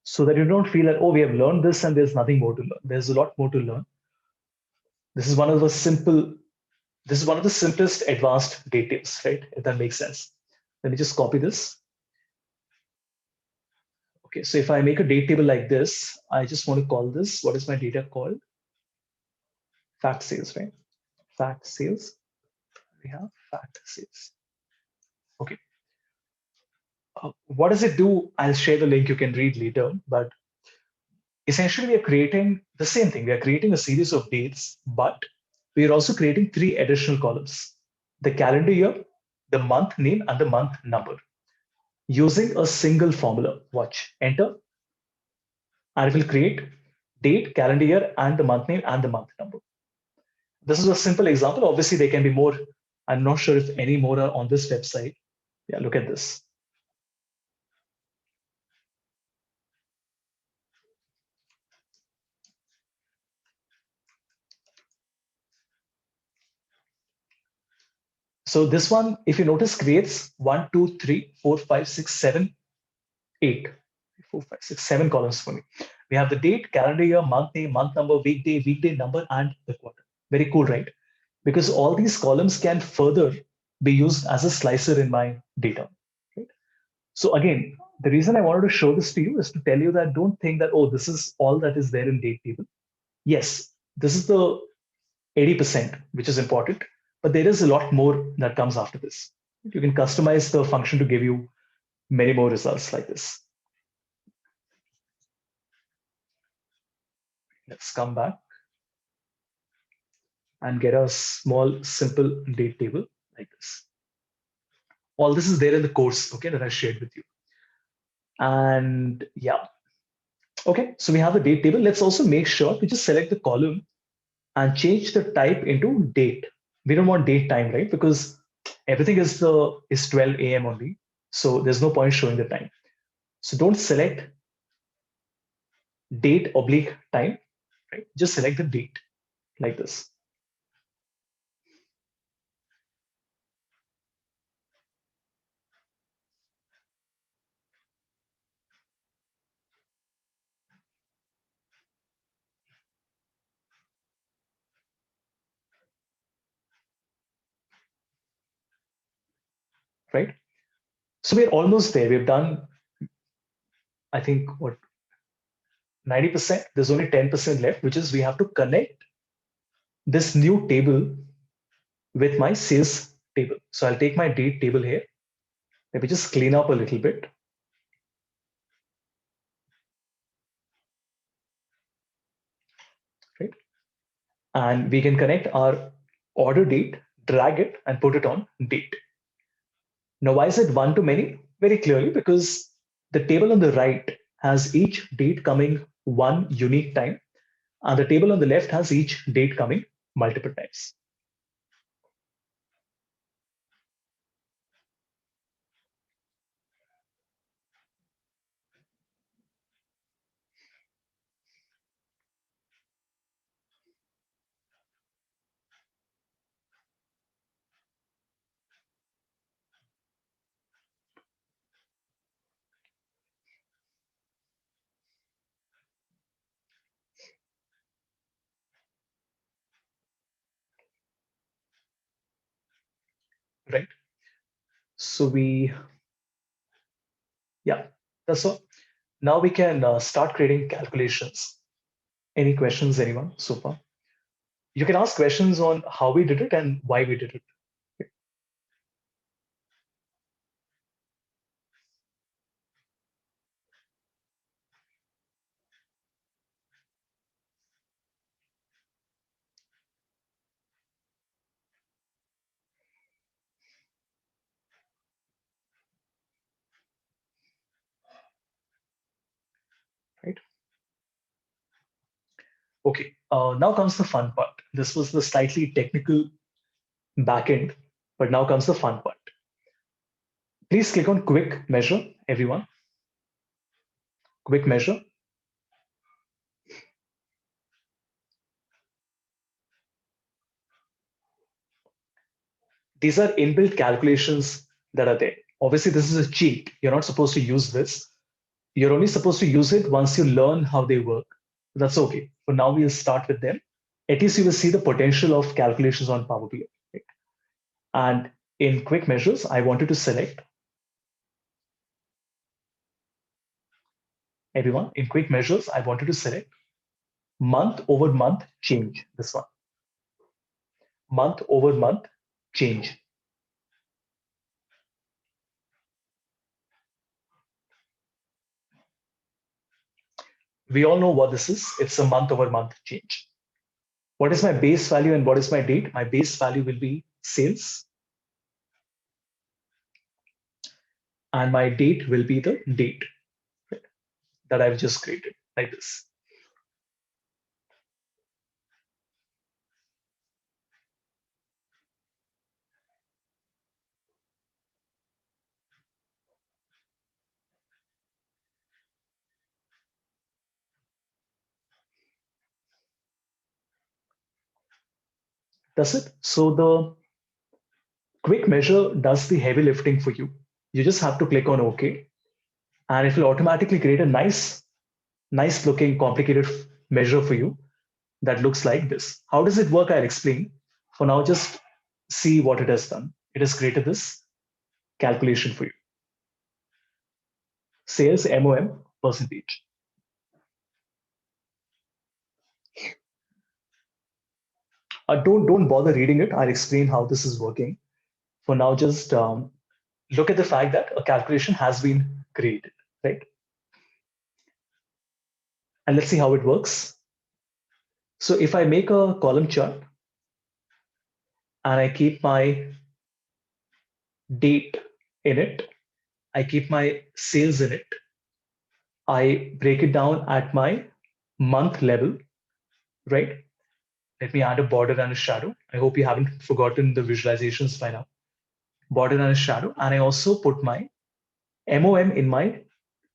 Speaker 1: So that you don't feel that, oh, we have learned this and there's nothing more to learn. There's a lot more to learn. This is one of the simplest advanced date tables, right? If that makes sense. Let me just copy this. Okay, so if I make a date table like this, I just want to call this, what is my data called? Fact sales, right? Fact sales. We have fact sales. Okay. What does it do? I'll share the link, you can read later, but essentially we are creating the same thing. We are creating a series of dates, but we are also creating 3 additional columns: the calendar year, the month name, and the month number, using a single formula. Watch, enter, and it will create date, calendar year, and the month name and the month number. This is a simple example. Obviously, there can be more. I'm not sure if any more are on this website. Yeah, look at this. So this one, if you notice, creates 1, 2, 3, 4, 5, 6, 7, 8. 4, 5, 6, 7 columns for me. We have the date, calendar year, month name, month number, weekday number, and the quarter. Very cool, right? Because all these columns can further be used as a slicer in my data. Right? So again, the reason I wanted to show this to you is to tell you that don't think that, oh, this is all that is there in date table. Yes, this is the 80%, which is important, but there is a lot more that comes after this. You can customize the function to give you many more results like this. Let's come back and get a small, simple date table like this. All this is there in the course, okay, that I shared with you. And yeah, okay, so we have a date table. Let's also make sure to just select the column and change the type into date. We don't want date time, right? Because everything is 12 a.m. only. So there's no point showing the time. So don't select date oblique time, right? Just select the date like this. Right? So we're almost there. We've done, I think, what, 90%? There's only 10% left, which is we have to connect this new table with my sales table. So I'll take my date table here. Let me just clean up a little bit. Right? And we can connect our order date, drag it, and put it on date. Now, why is it one to many? Very clearly, because the table on the right has each date coming one unique time, and the table on the left has each date coming multiple times. Right? So yeah, that's all. Now we can start creating calculations. Any questions, anyone so far? You can ask questions on how we did it and why we did it. Right? Okay, now comes the fun part. This was the slightly technical backend, but now comes the fun part. Please click on quick measure, everyone. Quick measure. These are inbuilt calculations that are there. Obviously, this is a cheat. You're not supposed to use this. You're only supposed to use it once you learn how they work. That's okay. For now, we'll start with them. At least you will see the potential of calculations on Power BI. Right? And in quick measures, I wanted to select everyone. In quick measures, I wanted to select month over month change. This one. Month over month change. We all know what this is. It's a month over month change. What is my base value and what is my date? My base value will be sales. And my date will be the date that I've just created, like this. That's it. So the quick measure does the heavy lifting for you. You just have to click on OK, and it will automatically create a nice looking complicated measure for you that looks like this. How does it work? I'll explain. For now, just see what it has done. It has created this calculation for you. Sales MOM percentage. Don't bother reading it. I'll explain how this is working. For now, just look at the fact that a calculation has been created, right? And let's see how it works. So if I make a column chart and I keep my date in it, I keep my sales in it, I break it down at my month level, right? Let me add a border and a shadow. I hope you haven't forgotten the visualizations by now. Border and a shadow. And I also put my MOM in my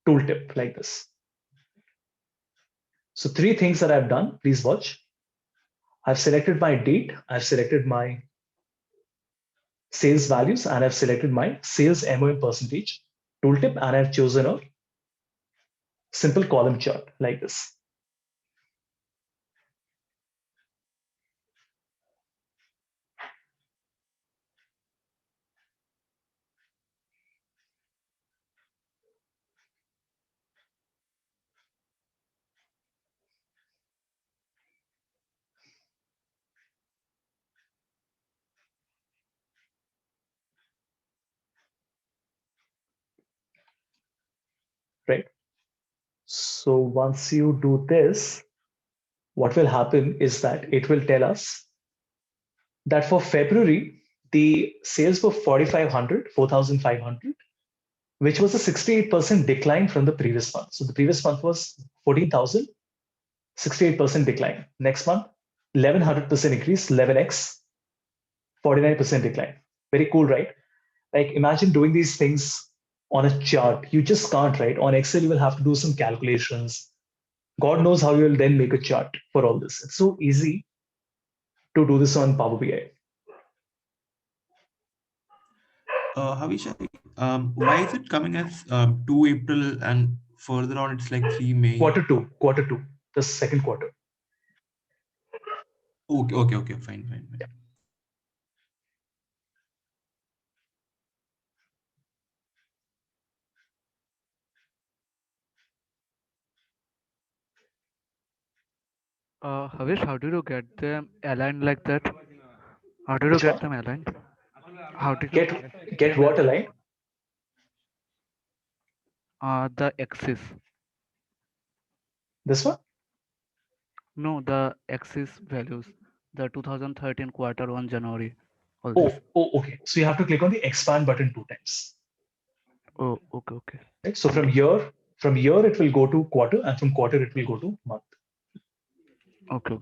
Speaker 1: tooltip like this. So 3 things that I've done, please watch. I've selected my date, I've selected my sales values, and I've selected my sales MOM percentage tooltip, and I've chosen a simple column chart like this. Right? So once you do this, what will happen is that it will tell us that for February, the sales were 4,500, 4,500, which was a 68% decline from the previous month. So the previous month was 14,000, 68% decline. Next month, 1,100% increase, 11x, 49% decline. Very cool, right? Like imagine doing these things on a chart. You just can't, right? On Excel, you will have to do some calculations. God knows how you will then make a chart for all this. It's so easy to do this on Power BI.
Speaker 9: Havish, why is it coming as 2 April and further on it's like 3 May?
Speaker 1: Quarter two, the second quarter.
Speaker 9: Okay, fine.
Speaker 1: Yeah.
Speaker 8: Havish, how did you get them aligned like that? How did you
Speaker 1: Which
Speaker 8: get
Speaker 1: one?
Speaker 8: them aligned? How did you
Speaker 1: Get what aligned?
Speaker 8: the axis?
Speaker 1: This one?
Speaker 8: No, the axis values. The 2013 quarter 1 January. All this.
Speaker 1: Okay. So you have to click on the expand button 2 times.
Speaker 8: Oh, okay.
Speaker 1: Right? So from here it will go to quarter, and from quarter it will go to month.
Speaker 8: Okay.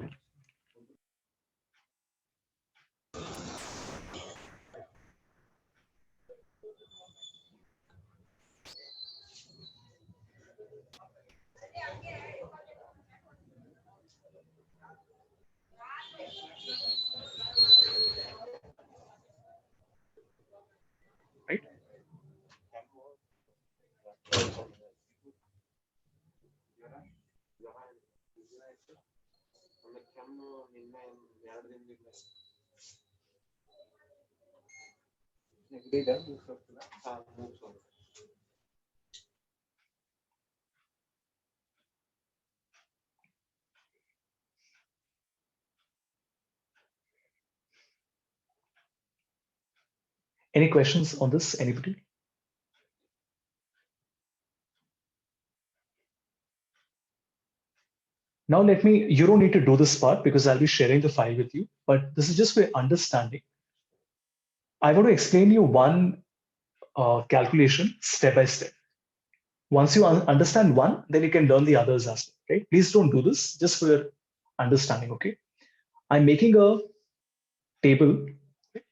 Speaker 1: Right? Any questions on this? Anybody? Now you don't need to do this part because I'll be sharing the file with you, but this is just for understanding. I want to explain you one calculation step by step. Once you understand one, then you can learn the others as well, right? Please don't do this, just for your understanding, okay? I'm making a table,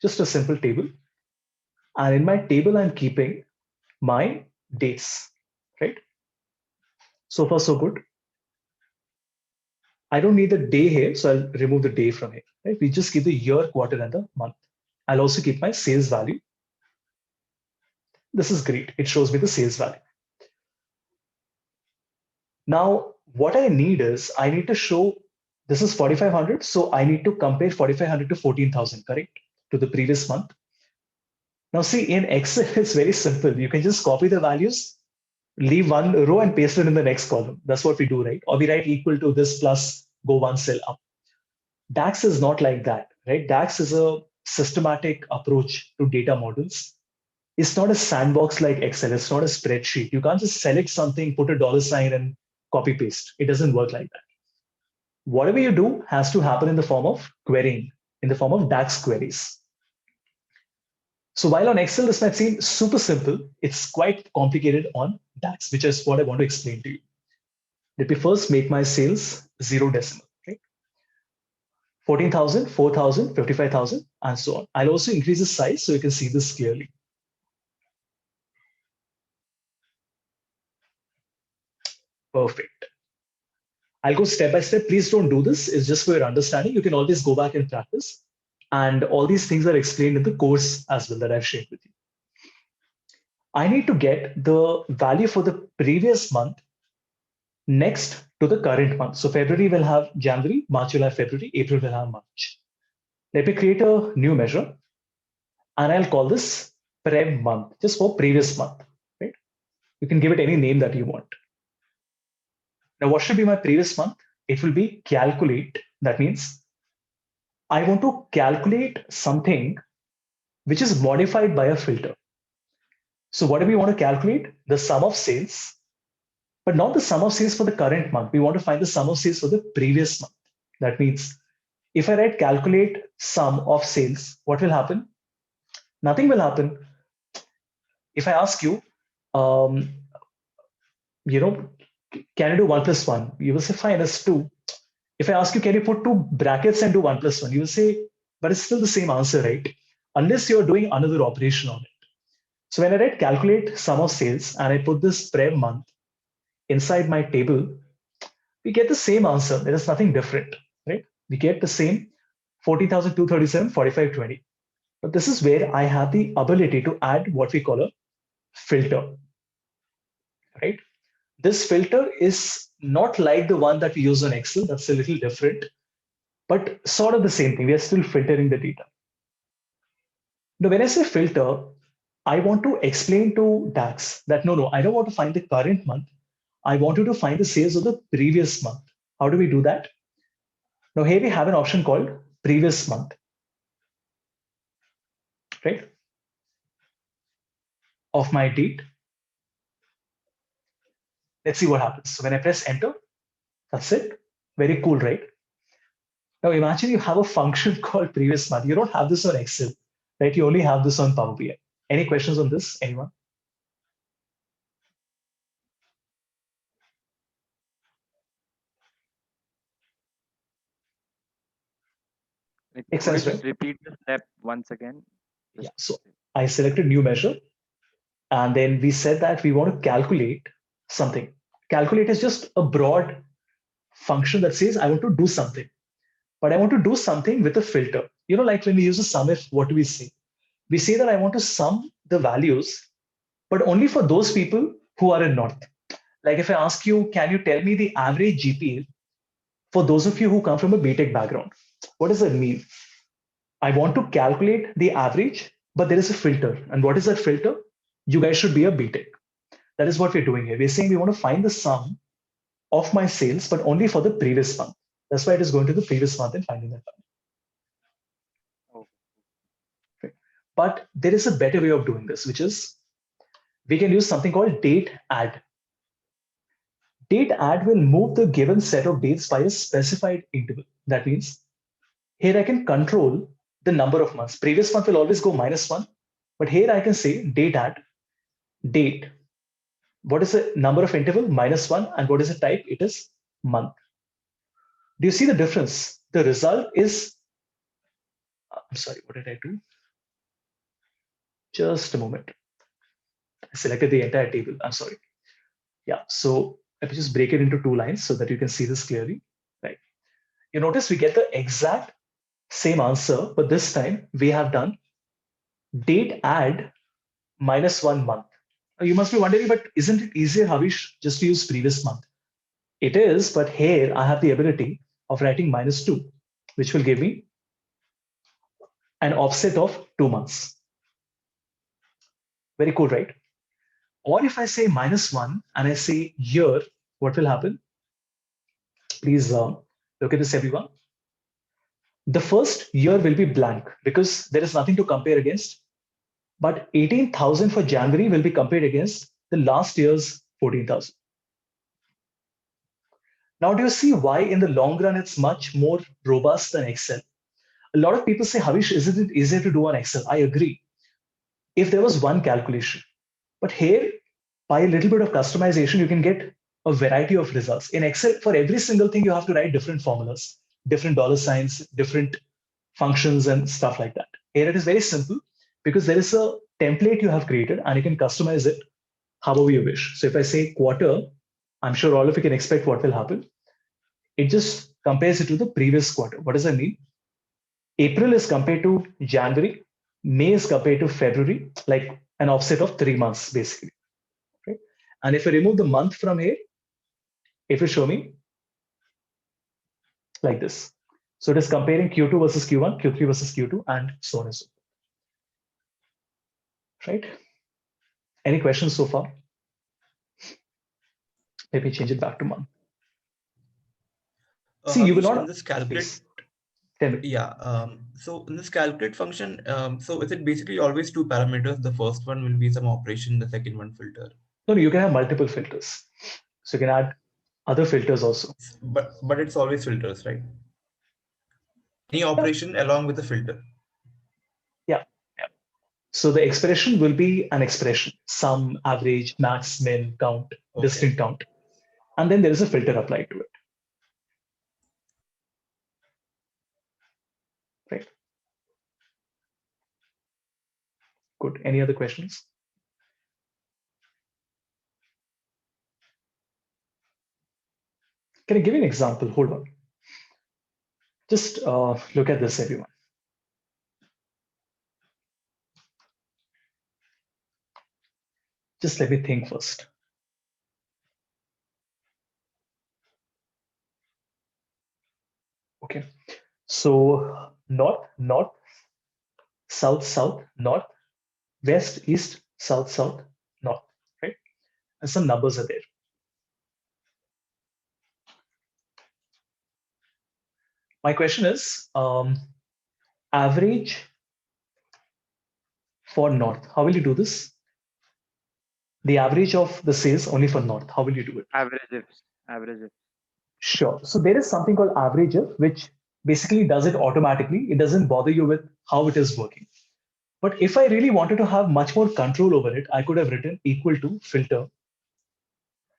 Speaker 1: just a simple table. And in my table, I'm keeping my dates, right? So far, so good. I don't need the day here, so I'll remove the day from here, right? We just keep the year, quarter, and the month. I'll also keep my sales value. This is great. It shows me the sales value. Now, what I need is, I need to show, this is 4,500. So I need to compare 4,500 to 14,000, correct? To the previous month. Now see, in Excel, it's very simple. You can just copy the values, leave one row and paste it in the next column. That's what we do, right? Or we write equal to this plus go one cell up. DAX is not like that, right? DAX is a systematic approach to data models. It's not a sandbox like Excel. It's not a spreadsheet. You can't just select something, put a dollar sign, and copy paste. It doesn't work like that. Whatever you do has to happen in the form of querying, in the form of DAX queries. So while on Excel, this might seem super simple, it's quite complicated on DAX, which is what I want to explain to you. Let me first make my sales 0 decimal, right? 14,000, 4,000, 55,000, and so on. I'll also increase the size so you can see this clearly. Perfect. I'll go step by step. Please don't do this. It's just for your understanding. You can always go back and practice. And all these things are explained in the course as well that I've shared with you. I need to get the value for the previous month next to the current month. So February will have January, March will have February, April will have March. Let me create a new measure and I'll call this Prev month, just for previous month, right? You can give it any name that you want. Now, what should be my previous month? It will be calculate. That means I want to calculate something which is modified by a filter. So what do we want to calculate? The sum of sales, but not the sum of sales for the current month. We want to find the sum of sales for the previous month. That means if I write calculate sum of sales, what will happen? Nothing will happen. If I ask you, can you do 1 plus 1? You will say, fine, it's 2. If I ask you, can you put 2 brackets and do 1 plus 1? You will say, but it's still the same answer, right? Unless you're doing another operation on it. So when I write calculate sum of sales and I put this Prev month inside my table, we get the same answer. There is nothing different, right? We get the same 40,237, 4520. But this is where I have the ability to add what we call a filter, right? This filter is not like the one that we use on Excel. That's a little different, but sort of the same thing. We are still filtering the data. Now, when I say filter, I want to explain to DAX that no, I don't want to find the current month. I want you to find the sales of the previous month. How do we do that? Now, here we have an option called previous month, right? Of my date. Let's see what happens. So when I press enter, that's it. Very cool, right? Now imagine you have a function called previous month. You don't have this on Excel, right? You only have this on Power BI. Any questions on this, anyone?
Speaker 4: Like,
Speaker 1: Excellent,
Speaker 4: could you just
Speaker 1: right?
Speaker 4: repeat the step once again?
Speaker 1: Yeah, so I selected new measure and then we said that we want to calculate something. Calculate is just a broad function that says I want to do something, but I want to do something with a filter. Like when we use a sum if, what do we say? We say that I want to sum the values, but only for those people who are in North. Like if I ask you, can you tell me the average GPA for those of you who come from a BTech background? What does that mean? I want to calculate the average, but there is a filter. And what is that filter? You guys should be a BTech. That is what we're doing here. We're saying we want to find the sum of my sales, but only for the previous month. That's why it is going to the previous month and finding that value. Okay. But there is a better way of doing this, which is we can use something called date add. Date add will move the given set of dates by a specified interval. That means here I can control the number of months. Previous month will always go -1, but here I can say date add, date. What is the number of interval? -1. And what is the type? It is month. Do you see the difference? The result is, I'm sorry, what did I do? Just a moment. I selected the entire table. I'm sorry. Yeah, so let me just break it into 2 lines so that you can see this clearly. Right. You notice we get the exact same answer, but this time we have done date add -1 month. Now you must be wondering, but isn't it easier, Havish, just to use previous month? It is, but here I have the ability of writing -2, which will give me an offset of 2 months. Very cool, right? Or if I say -1 and I say year, what will happen? Please look at this, everyone. The first year will be blank because there is nothing to compare against. But 18,000 for January will be compared against the last year's 14,000. Now, do you see why in the long run it's much more robust than Excel? A lot of people say, Havish, isn't it easier to do on Excel? I agree. If there was one calculation, but here, by a little bit of customization, you can get a variety of results. In Excel, for every single thing, you have to write different formulas, different dollar signs, different functions, and stuff like that. Here it is very simple because there is a template you have created and you can customize it however you wish. So if I say quarter, I'm sure all of you can expect what will happen. It just compares it to the previous quarter. What does that mean? April is compared to January, May is compared to February, like an offset of 3 months, basically. Right? And if I remove the month from here, it will show me like this. So it is comparing Q2 versus Q1, Q3 versus Q2, and so on and so forth. Right? Any questions so far? Let me change it back to month. See, you will
Speaker 9: Havish,
Speaker 1: not.
Speaker 9: in this calculate,
Speaker 1: Please. Tell me.
Speaker 9: yeah. So in this calculate function, so is it basically always two parameters? The first one will be some operation, the second one filter.
Speaker 1: No, you can have multiple filters. So you can add other filters also.
Speaker 9: But it's always filters, right? Any operation along with the filter.
Speaker 1: Yeah. So the expression will be an expression, sum, average, max, min, count, distinct count. And then there is a filter applied to it. Right. Good. Any other questions? Can I give you an example? Hold on. Just look at this, everyone. Just let me think first. Okay. So north, north, south, south, north, west, east, south, south, north, right? And some numbers are there. My question is, average for north. How will you do this? The average of the sales only for north. How will you do it?
Speaker 4: Averages.
Speaker 1: Sure. So there is something called average if, which basically does it automatically. It doesn't bother you with how it is working. But if I really wanted to have much more control over it, I could have written equal to filter.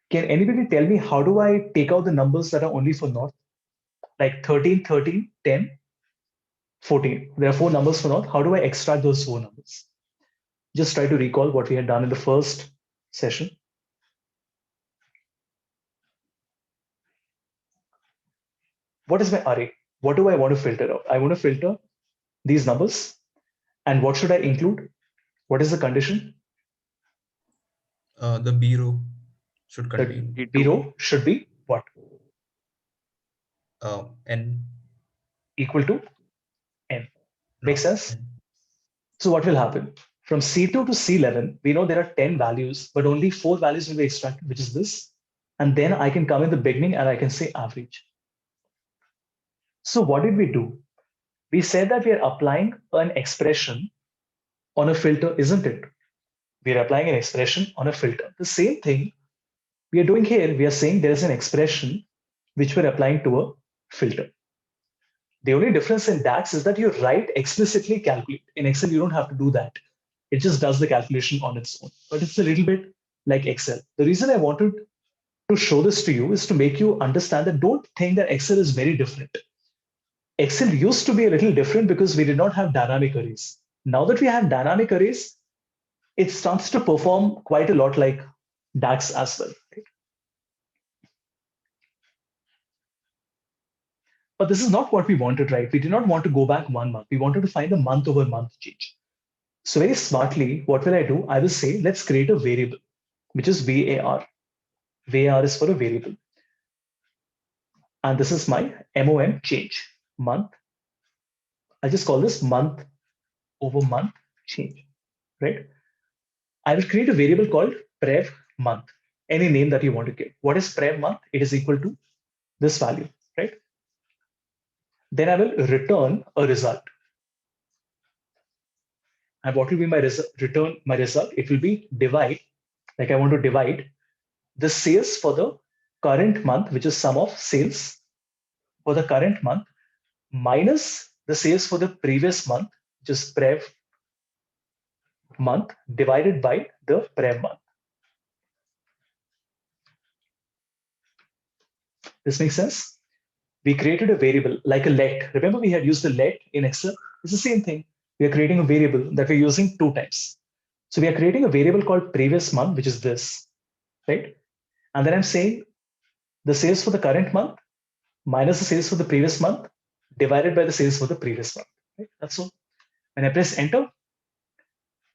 Speaker 1: Can anybody tell me how do I take out the numbers that are only for north? Like 13, 13, 10, 14. There are 4 numbers for north. How do I extract those 4 numbers? Just try to recall what we had done in the first session. What is my array? What do I want to filter out? I want to filter these numbers. And what should I include? What is the condition?
Speaker 9: The B row should contain.
Speaker 1: The B row should be what?
Speaker 9: N.
Speaker 1: Equal to N.
Speaker 9: No,
Speaker 1: Makes sense?
Speaker 9: N.
Speaker 1: So what will happen? From C2 to C11, we know there are 10 values, but only 4 values will be extracted, which is this. And then I can come in the beginning and I can say average. So what did we do? We said that we are applying an expression on a filter, isn't it? We are applying an expression on a filter. The same thing we are doing here. We are saying there is an expression which we're applying to a filter. The only difference in DAX is that you write explicitly calculate. In Excel, you don't have to do that. It just does the calculation on its own. But it's a little bit like Excel. The reason I wanted to show this to you is to make you understand that don't think that Excel is very different. Excel used to be a little different because we did not have dynamic arrays. Now that we have dynamic arrays, it starts to perform quite a lot like DAX as well. Right? But this is not what we wanted, right? We did not want to go back 1 month. We wanted to find the month over month change. So very smartly, what will I do? I will say, let's create a variable, which is VAR. VAR is for a variable. And this is my MOM change, month. I'll just call this month over month change, right? I will create a variable called prev month, any name that you want to give. What is prev month? It is equal to this value, right? Then I will return a result. And what will be my return, my result? It will be divide, like I want to divide the sales for the current month, which is sum of sales for the current month, minus the sales for the previous month, which is prev month, divided by the prev month. This makes sense? We created a variable like a let. Remember we had used the let in Excel? It's the same thing. We are creating a variable that we're using 2 times. So we are creating a variable called previous month, which is this, right? And then I'm saying the sales for the current month minus the sales for the previous month divided by the sales for the previous month. Right? That's all. When I press enter,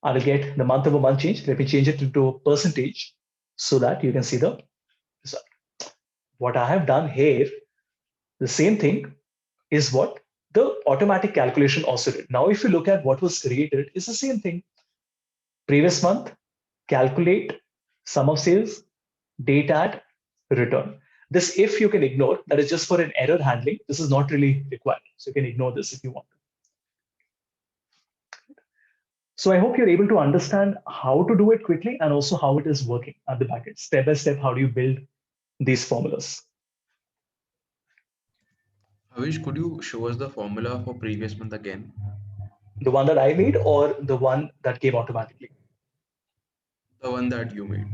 Speaker 1: I will get the month over month change. Let me change it into a percentage so that you can see the result. What I have done here, the same thing is what the automatic calculation also did. Now, if you look at what was created, it's the same thing. Previous month, calculate sum of sales, date add, return. This if you can ignore, that is just for an error handling. This is not really required. So you can ignore this if you want. So I hope you're able to understand how to do it quickly and also how it is working at the back end. Step by step, how do you build these formulas?
Speaker 9: Havish, could you show us the formula for previous month again?
Speaker 1: The one that I made or the one that came automatically?
Speaker 9: The one that you made.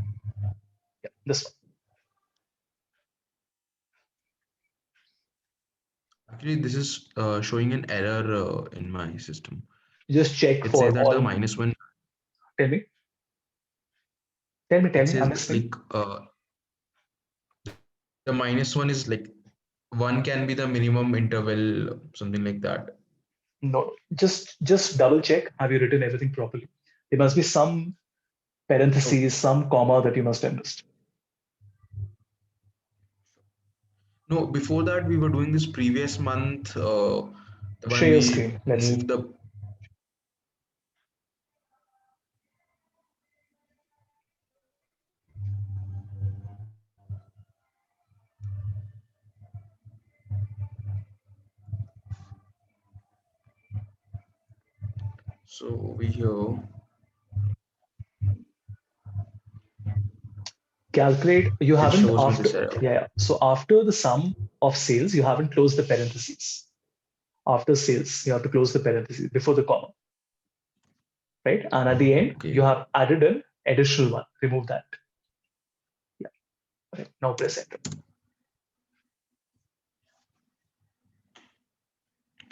Speaker 1: Yeah, this one.
Speaker 9: Actually, this is showing an error in my system.
Speaker 1: Just check
Speaker 9: It
Speaker 1: for
Speaker 9: says that
Speaker 1: all.
Speaker 9: the -1.
Speaker 1: Tell me. Tell me.
Speaker 9: It
Speaker 1: I'm
Speaker 9: says
Speaker 1: listening.
Speaker 9: like the -1 is like 1 can be the minimum interval, something like that.
Speaker 1: No, just double check. Have you written everything properly? There must be some parentheses, some comma that you must have missed.
Speaker 9: No, before that we were doing this previous month. When
Speaker 1: Share your
Speaker 9: we
Speaker 1: screen. Let's see.
Speaker 9: moved the. So over here.
Speaker 1: Calculate. You
Speaker 9: It
Speaker 1: haven't
Speaker 9: shows me
Speaker 1: after.
Speaker 9: this error.
Speaker 1: Yeah. So after the sum of sales, you haven't closed the parentheses. After sales, you have to close the parentheses before the comma. Right? And at the end,
Speaker 9: Okay.
Speaker 1: you have added an additional one. Remove that. Yeah. Okay. Now press enter.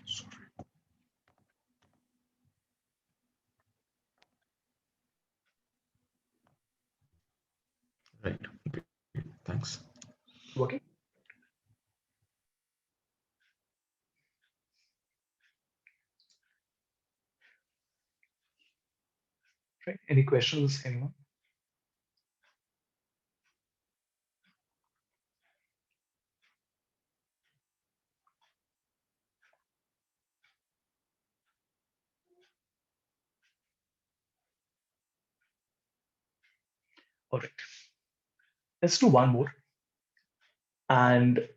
Speaker 9: Sorry. Right. Okay. Thanks.
Speaker 1: Working? Right. Any questions, anyone? All right. Let's do one more. And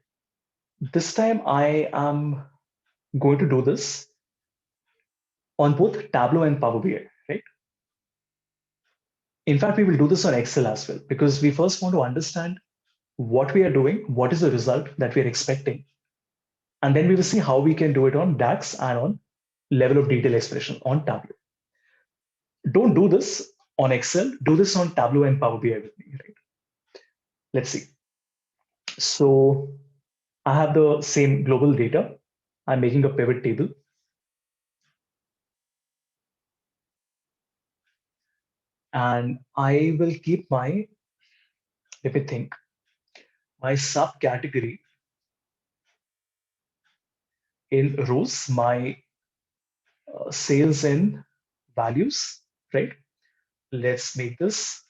Speaker 1: this time I am going to do this on both Tableau and Power BI, right? In fact, we will do this on Excel as well, because we first want to understand what we are doing, what is the result that we are expecting. And then we will see how we can do it on DAX and on level of detail expression on Tableau. Don't do this on Excel, do this on Tableau and Power BI with me, right? Let's see. So I have the same global data. I'm making a pivot table. And I will keep my, let me think, my subcategory in rows, my sales in values, right? Let's make this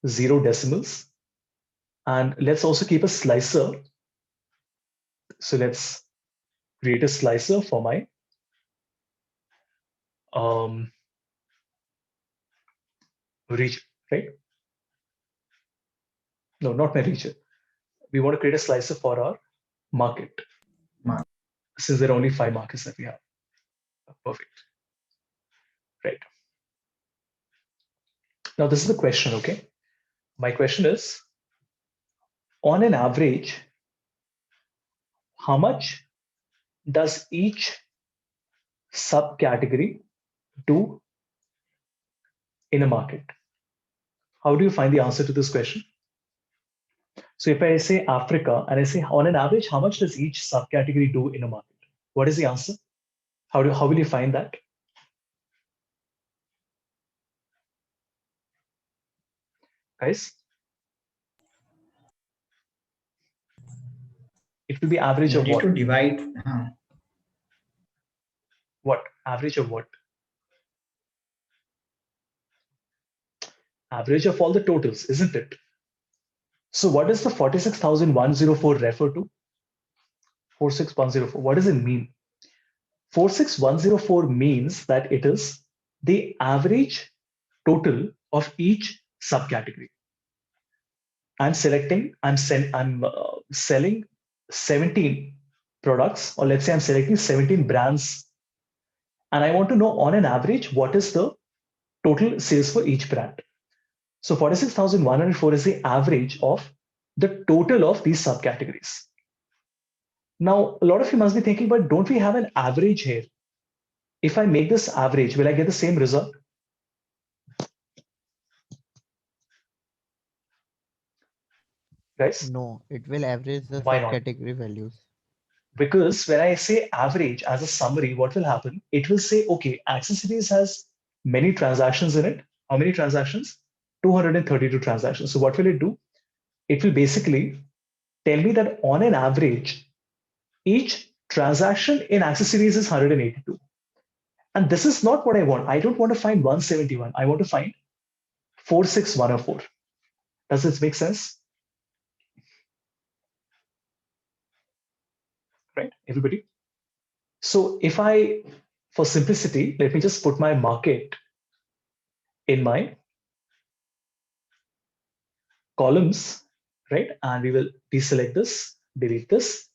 Speaker 1: 0 decimals. And let's also keep a slicer. So let's create a slicer for my region, right? No, not my region. We want to create a slicer for our market. Since there are only 5 markets that we have. Perfect. right? Now this is the question, okay? My question is, on an average, how much does each subcategory do in a market? How do you find the answer to this question? So if I say Africa and I say on an average, how much does each subcategory do in a market? What is the answer? How will you find that? Guys? It will be average
Speaker 3: You
Speaker 1: of
Speaker 3: need
Speaker 1: what?
Speaker 3: to divide.
Speaker 1: What? Average of what? Average of all the totals, isn't it? So what does the 46,104 refer to? 46104. What does it mean? 46104 means that it is the average total of each subcategory. I'm selling 17 products, or let's say I'm selecting 17 brands, and I want to know on an average what is the total sales for each brand. So 46,104 is the average of the total of these subcategories. Now, a lot of you must be thinking, but don't we have an average here? If I make this average, will I get the same result? Guys?
Speaker 5: No, it will average the
Speaker 1: Why not?
Speaker 5: subcategory values.
Speaker 1: Because when I say average as a summary, what will happen? It will say, okay, accessories has many transactions in it. How many transactions? 232 transactions. So what will it do? It will basically tell me that on an average, each transaction in accessories is 182. And this is not what I want. I don't want to find 171. I want to find 46104. Does this make sense? Right, everybody? So if I, for simplicity, let me just put my market in my columns, right? And we will deselect this, delete this,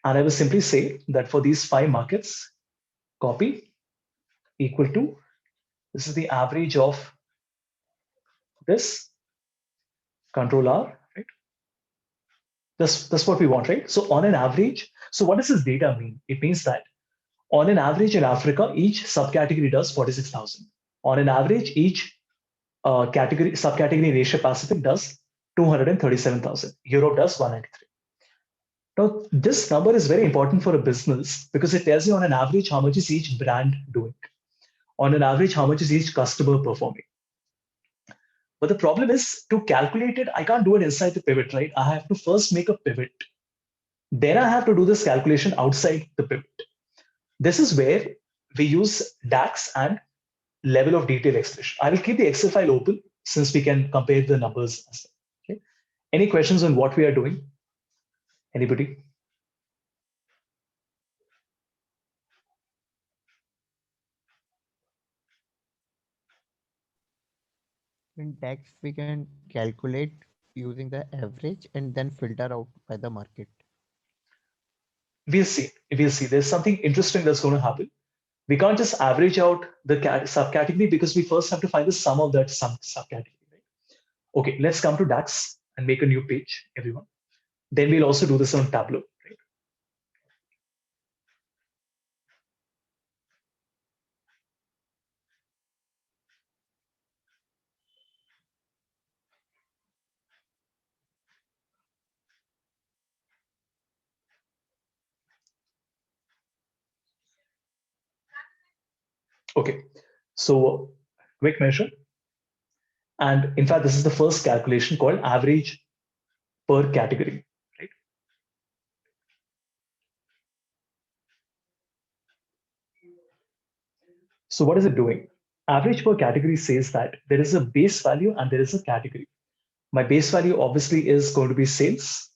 Speaker 1: and I will simply say that for these 5 markets, copy equal to, this is the average of this, Control R, right? That's what we want, right? So on an average, so what does this data mean? It means that on an average in Africa, each subcategory does 46,000. On an average, each subcategory in Asia Pacific does 237,000. Europe does 193. Now, this number is very important for a business because it tells you on an average how much is each brand doing. On an average, how much is each customer performing. But the problem is to calculate it, I can't do it inside the pivot, right? I have to first make a pivot. Then I have to do this calculation outside the pivot. This is where we use DAX and level of detail expression. I will keep the Excel file open since we can compare the numbers. Okay. Any questions on what we are doing? Anybody?
Speaker 5: In DAX, we can calculate using the average and then filter out by the market.
Speaker 1: We'll see. We'll see. There's something interesting that's going to happen. We can't just average out the subcategory because we first have to find the sum of that subcategory. Right? Okay, let's come to DAX and make a new page, everyone. Then we'll also do this on Tableau. Right? Okay, so quick measure. And in fact, this is the first calculation called average per category. Right? So what is it doing? Average per category says that there is a base value and there is a category. My base value obviously is going to be sales,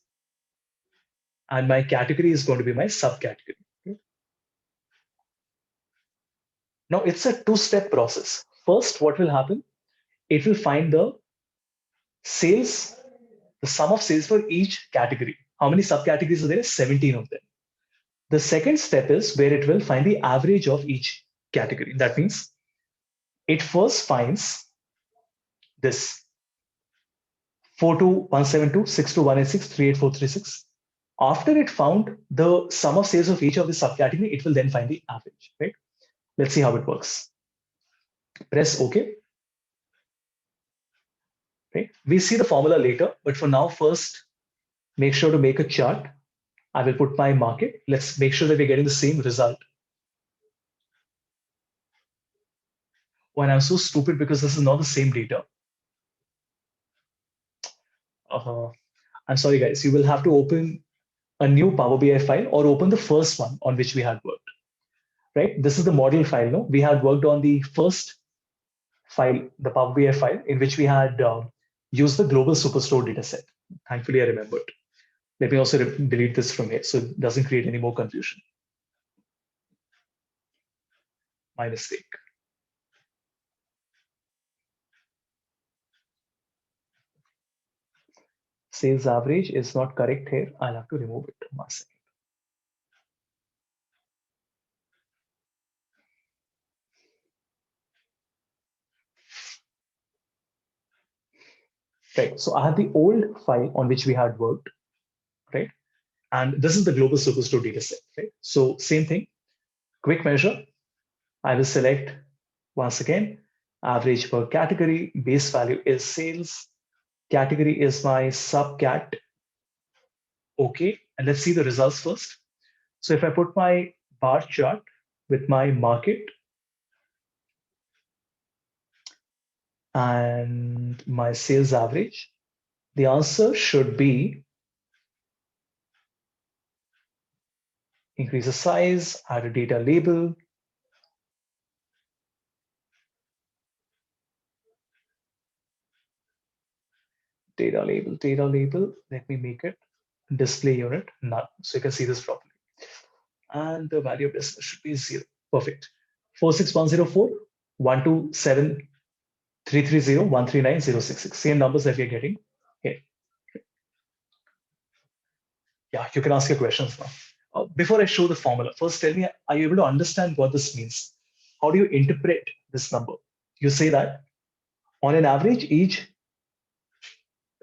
Speaker 1: and my category is going to be my subcategory. Okay? Now it's a 2-step process. First, what will happen? It will find the sales, the sum of sales for each category. How many subcategories are there? 17 of them. The second step is where it will find the average of each category. That means it first finds this 42172, 62186, 38436. After it found the sum of sales of each of the subcategory, it will then find the average, right? Let's see how it works. Press OK. Right? We see the formula later, but for now, first, make sure to make a chart. I will put my market. Let's make sure that we're getting the same result. When I'm so stupid because this is not the same data. I'm sorry, guys. You will have to open a new Power BI file or open the first one on which we had worked. Right? This is the model file. No, we had worked on the first file, the Power BI file, in which we had used the global superstore dataset. Thankfully, I remembered. Let me also delete this from here so it doesn't create any more confusion. My mistake. Sales average is not correct here. I'll have to remove it. 1 second. Right. So I have the old file on which we had worked, right? And this is the global superstore dataset, right? So same thing, quick measure. I will select once again, average per category, base value is sales, category is my subcat. Okay, and let's see the results first. So if I put my bar chart with my market and my sales average, the answer should be increase the size, add a data label, data label. Let me make it display unit none, so you can see this properly. And the value of business should be 0. Perfect. 46104, 127, 330, 139, 066. Same numbers that we're getting here. Yeah, you can ask your questions now. Before I show the formula, first tell me, are you able to understand what this means? How do you interpret this number? You say that on an average, each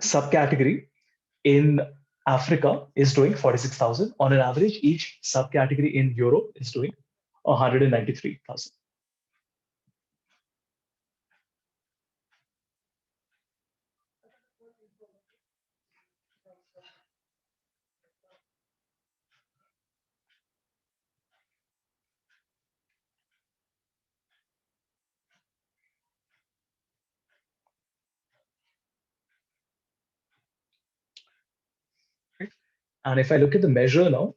Speaker 1: subcategory in Africa is doing 46,000. On an average, each subcategory in Europe is doing 193,000. And if I look at the measure now,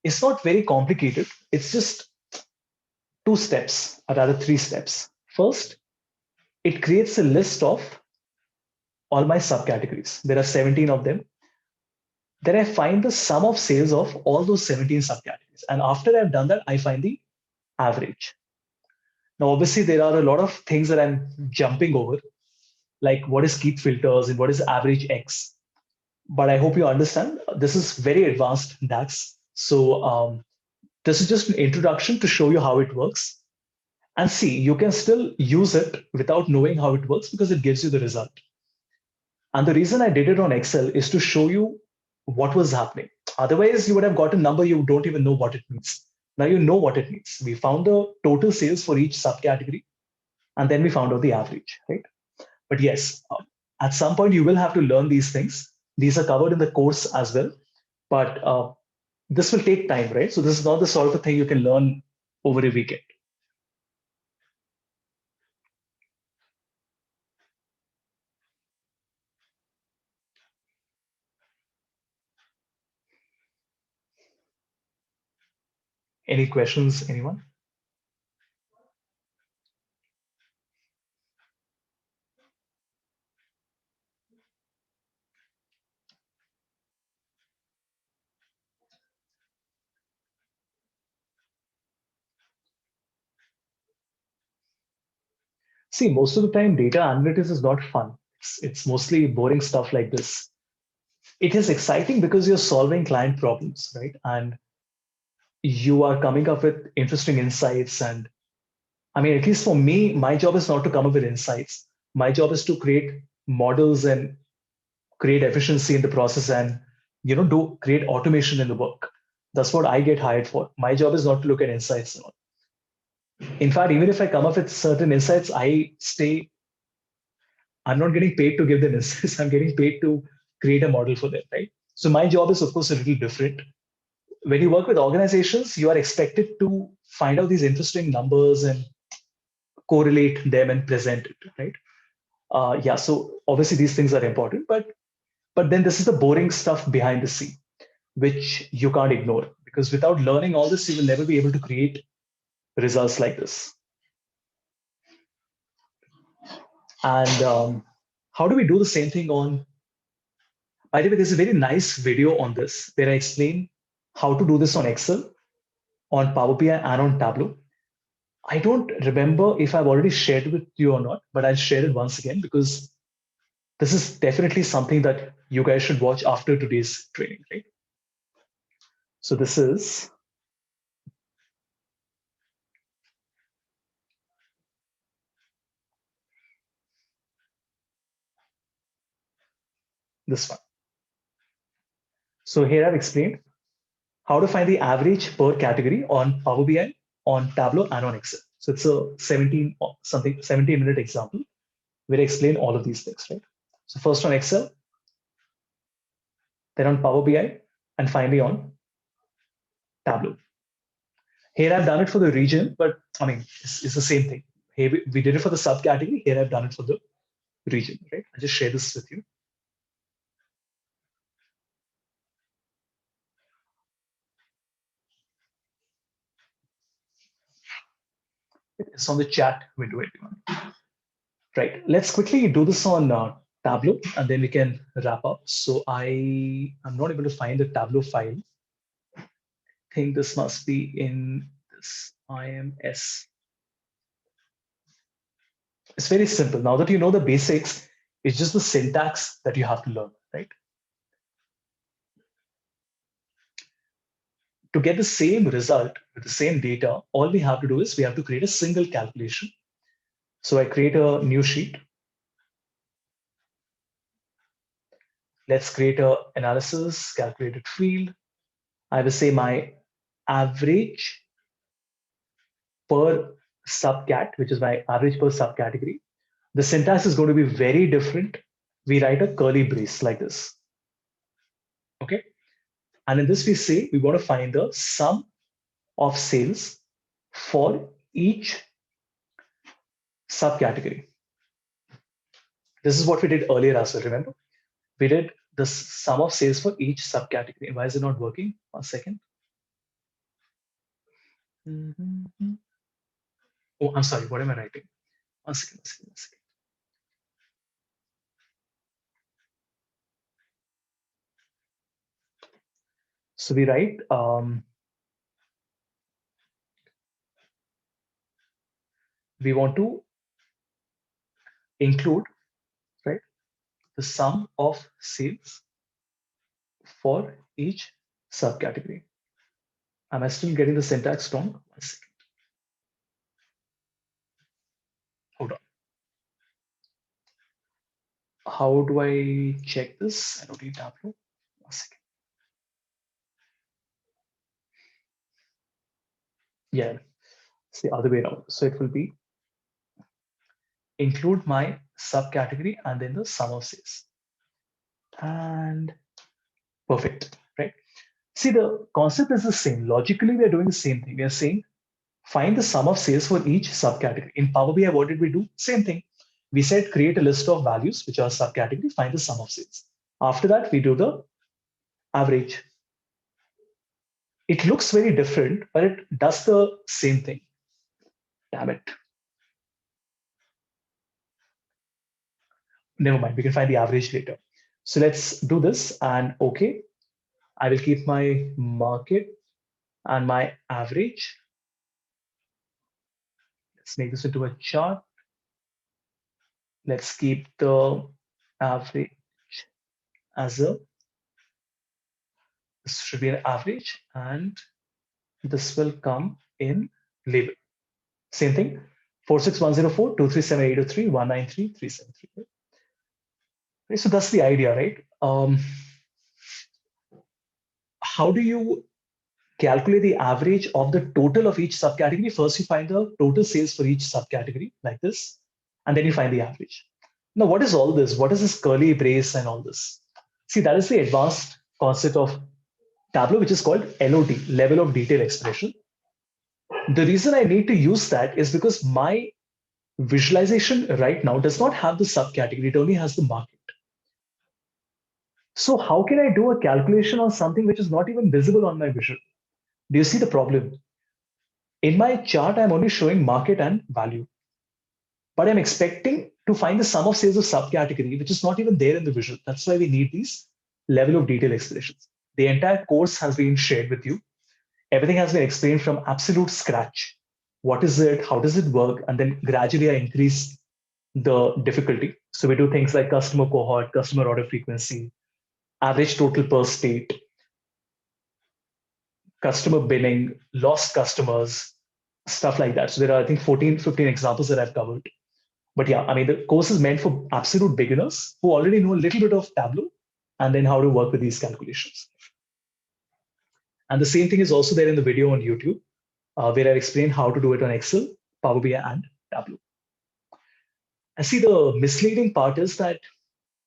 Speaker 1: it's not very complicated. It's just 2 steps, or rather 3 steps. First, it creates a list of all my subcategories. There are 17 of them. Then I find the sum of sales of all those 17 subcategories. And after I've done that, I find the average. Now, obviously, there are a lot of things that I'm jumping over, like what is Keith filters and what is average X. But I hope you understand this is very advanced DAX. So this is just an introduction to show you how it works. And see, you can still use it without knowing how it works because it gives you the result. And the reason I did it on Excel is to show you what was happening. Otherwise, you would have got a number you don't even know what it means. Now you know what it means. We found the total sales for each subcategory, and then we found out the average, right? But yes, at some point you will have to learn these things. These are covered in the course as well, but this will take time, right? So this is not the sort of a thing you can learn over a weekend. Any questions, anyone? See, most of the time, data analytics is not fun. It's mostly boring stuff like this. It is exciting because you're solving client problems, right? And you are coming up with interesting insights. And I mean, at least for me, my job is not to come up with insights. My job is to create models and create efficiency in the process, and do create automation in the work. That's what I get hired for. My job is not to look at insights and all. In fact, even if I come up with certain insights, I'm not getting paid to give them insights. I'm getting paid to create a model for them, right? So my job is, of course, a little different. When you work with organizations, you are expected to find out these interesting numbers and correlate them and present it, right? Yeah, so obviously these things are important, but then this is the boring stuff behind the scene, which you can't ignore, because without learning all this, you will never be able to create results like this. And how do we do the same thing on? By the way, there's a very nice video on this where I explain how to do this on Excel, on Power BI, and on Tableau. I don't remember if I've already shared it with you or not, but I'll share it once again, because this is definitely something that you guys should watch after today's training, right? So this is this one. So here I've explained how to find the average per category on Power BI, on Tableau, and on Excel. So it's a 17-minute example where I explain all of these things, right? So first on Excel, then on Power BI, and finally on Tableau. Here I've done it for the region, but I mean, it's the same thing. Here we did it for the subcategory. Here I've done it for the region, right? I'll just share this with you. It's on the chat window, everyone. Right, let's quickly do this on Tableau, and then we can wrap up. So I'm not able to find the Tableau file. I think this must be in this IMS. It's very simple. Now that you know the basics, it's just the syntax that you have to learn, right? To get the same result with the same data, all we have to do is we have to create a single calculation. So I create a new sheet. Let's create a analysis calculated field. I will say my average per subcat, which is my average per subcategory. The syntax is going to be very different. We write a curly brace like this. Okay. And in this, we say we want to find the sum of sales for each subcategory. This is what we did earlier as well, remember? We did the sum of sales for each subcategory. Why is it not working? 1 second. Oh, I'm sorry. What am I writing? 1 second. So we write we want to include, right, the sum of sales for each subcategory. Am I still getting the syntax wrong? 1 second. Hold on. How do I check this? I don't need Tableau. 1 second. Yeah, it's the other way around. So it will be include my subcategory and then the sum of sales. And perfect, right? See, the concept is the same. Logically, we are doing the same thing. We are saying find the sum of sales for each subcategory. In Power BI, what did we do? Same thing. We said create a list of values which are subcategory, find the sum of sales. After that, we do the average. It looks very different, but it does the same thing. Damn it. Never mind, we can find the average later. So let's do this, and okay, I will keep my market and my average. Let's make this into a chart. Let's keep the average as a, this should be an average, and this will come in label. Same thing, 46104 237 193 373. Okay, so that's the idea, right? How do you calculate the average of the total of each subcategory? First, you find the total sales for each subcategory like this, and then you find the average. Now, what is all this? What is this curly brace and all this? See, that is the advanced concept of Tableau, which is called LOD, level of detail expression. The reason I need to use that is because my visualization right now does not have the subcategory, it only has the market. So how can I do a calculation on something which is not even visible on my visual? Do you see the problem? In my chart, I'm only showing market and value, but I'm expecting to find the sum of sales of subcategory, which is not even there in the visual. That's why we need these level of detail expressions. The entire course has been shared with you. Everything has been explained from absolute scratch. What is it? How does it work? And then gradually I increase the difficulty. So we do things like customer cohort, customer order frequency, average total per state, customer billing, lost customers, stuff like that. So there are, I think, 14, 15 examples that I've covered. But yeah, I mean, the course is meant for absolute beginners who already know a little bit of Tableau and then how to work with these calculations. And the same thing is also there in the video on YouTube, where I explain how to do it on Excel, Power BI, and Tableau. I see the misleading part is that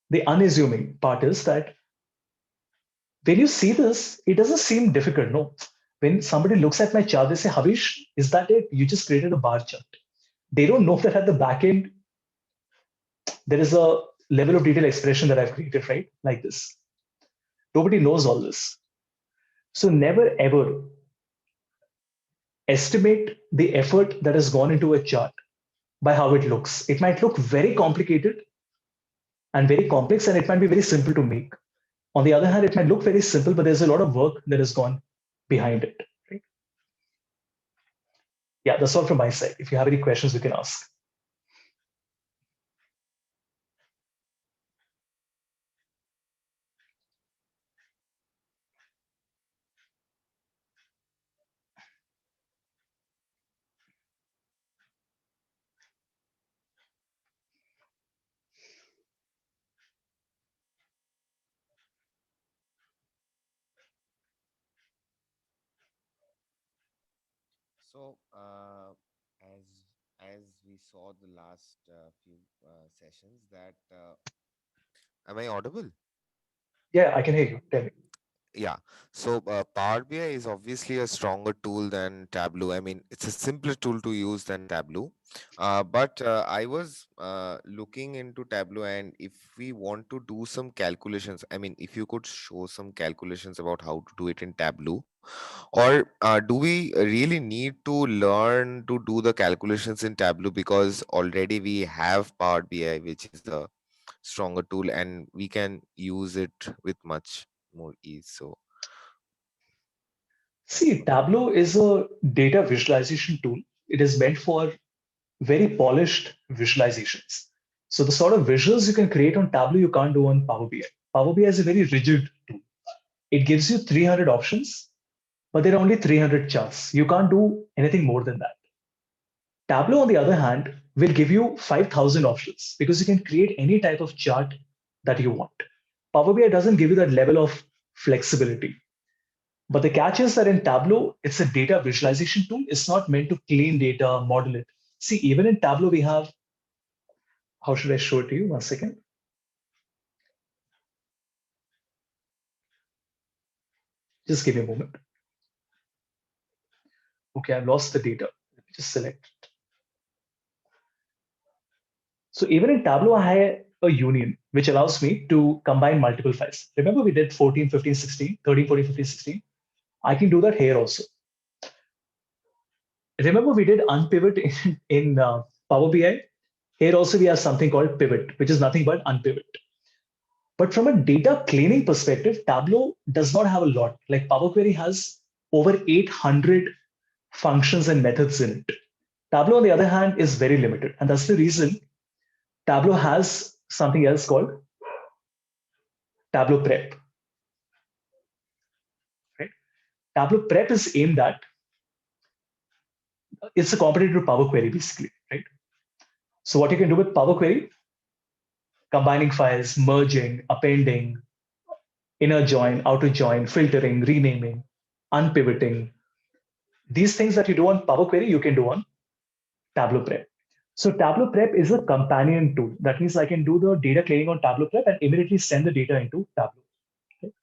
Speaker 1: the unassuming part is that when you see this, it doesn't seem difficult. No, when somebody looks at my chart, they say, Havish, is that it? You just created a bar chart. They don't know that at the back end, there is a level of detail expression that I've created, right? Like this. Nobody knows all this. So never ever estimate the effort that has gone into a chart by how it looks. It might look very complicated and very complex, and it might be very simple to make. On the other hand, it might look very simple, but there's a lot of work that has gone behind it. Right? Yeah, that's all from my side. If you have any questions, you can ask.
Speaker 2: So, as we saw the last few sessions, that am I audible?
Speaker 1: Yeah, I can hear you. Tell me.
Speaker 2: Yeah. So Power BI is obviously a stronger tool than Tableau. I mean, it's a simpler tool to use than Tableau. But I was looking into Tableau, and if we want to do some calculations, I mean, if you could show some calculations about how to do it in Tableau, or do we really need to learn to do the calculations in Tableau because already we have Power BI, which is a stronger tool, and we can use it with much more ease. So
Speaker 1: See, Tableau is a data visualization tool. It is meant for very polished visualizations. So the sort of visuals you can create on Tableau, you can't do on Power BI. Power BI is a very rigid tool. It gives you 300 options, but there are only 300 charts. You can't do anything more than that. Tableau, on the other hand, will give you 5,000 options because you can create any type of chart that you want. Power BI doesn't give you that level of flexibility. But the catch is that in Tableau, it's a data visualization tool. It's not meant to clean data, model it. See, even in Tableau, we have, how should I show it to you? 1 second. Just give me a moment. Okay, I've lost the data. Let me just select it. So even in Tableau, I have a union, which allows me to combine multiple files. Remember we did 14, 15, 16, 13, 14, 15, 16? I can do that here also. Remember we did unpivot in Power BI? Here also we have something called pivot, which is nothing but unpivot. But from a data cleaning perspective, Tableau does not have a lot. Like Power Query has over 800 functions and methods in it. Tableau, on the other hand, is very limited. And that's the reason Tableau has something else called Tableau Prep. Right? Tableau Prep is aimed at it's a competitor to Power Query basically, right? So what you can do with Power Query, combining files, merging, appending, inner join, outer join, filtering, renaming, unpivoting. These things that you do on Power Query, you can do on Tableau Prep. So Tableau Prep is a companion tool. That means I can do the data cleaning on Tableau Prep and immediately send the data into Tableau. Okay.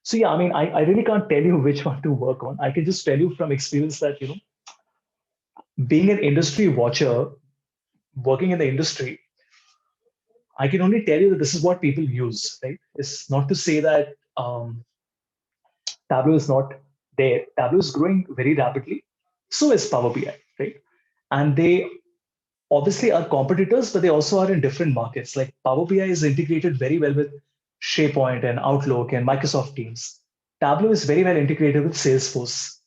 Speaker 1: So yeah, I mean, I really can't tell you which one to work on. I can just tell you from experience that, being an industry watcher, working in the industry, I can only tell you that this is what people use, right? It's not to say that Tableau is not there. Tableau is growing very rapidly. So is Power BI, right? And they obviously are competitors, but they also are in different markets. Like Power BI is integrated very well with SharePoint and Outlook and Microsoft Teams. Tableau is very well integrated with Salesforce.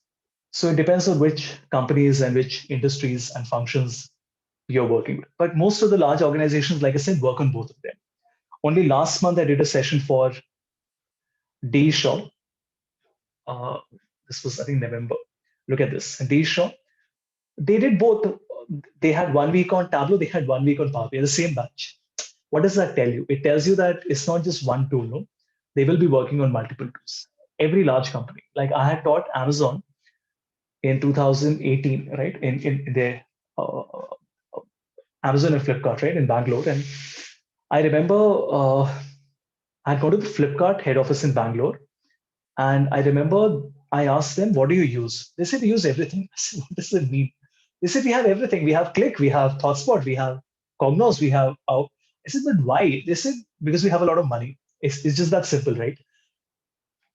Speaker 1: So it depends on which companies and which industries and functions you're working with. But most of the large organizations, like I said, work on both of them. Only last month I did a session for D Shaw. This was, I think, November. Look at this. D Shaw. They did both. They had 1 week on Tableau, they had 1 week on Power BI, the same batch. What does that tell you? It tells you that it's not just one tool, no? They will be working on multiple tools. Every large company. Like I had taught Amazon in 2018, right? In their Amazon and Flipkart, right? In Bangalore. And I remember I'd gone to the Flipkart head office in Bangalore. And I remember I asked them, what do you use? They said, we use everything. I said, what does it mean? They said, we have everything. We have Click, we have ThoughtSpot, we have Cognos, we have. I said, but why? They said, because we have a lot of money. It's just that simple, right?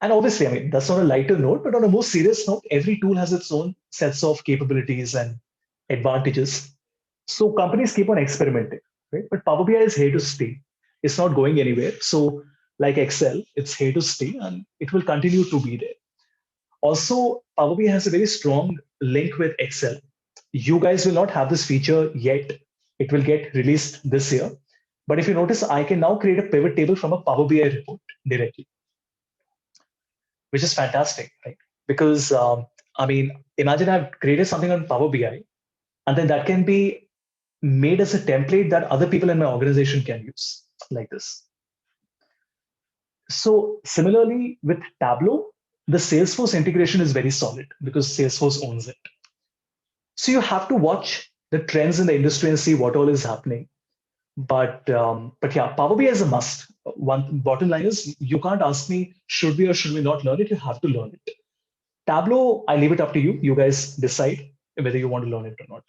Speaker 1: And obviously, I mean, that's on a lighter note, but on a more serious note, every tool has its own sets of capabilities and advantages. So companies keep on experimenting, right? But Power BI is here to stay. It's not going anywhere. So like Excel, it's here to stay and it will continue to be there. Also, Power BI has a very strong link with Excel. You guys will not have this feature yet. It will get released this year. But if you notice, I can now create a pivot table from a Power BI report directly, which is fantastic, right? Because, I mean, imagine I've created something on Power BI, and then that can be made as a template that other people in my organization can use, like this. So similarly with Tableau, the Salesforce integration is very solid because Salesforce owns it. So you have to watch the trends in the industry and see what all is happening. But yeah, Power BI is a must. One bottom line is you can't ask me should we or should we not learn it. You have to learn it. Tableau, I leave it up to you. You guys decide whether you want to learn it or not.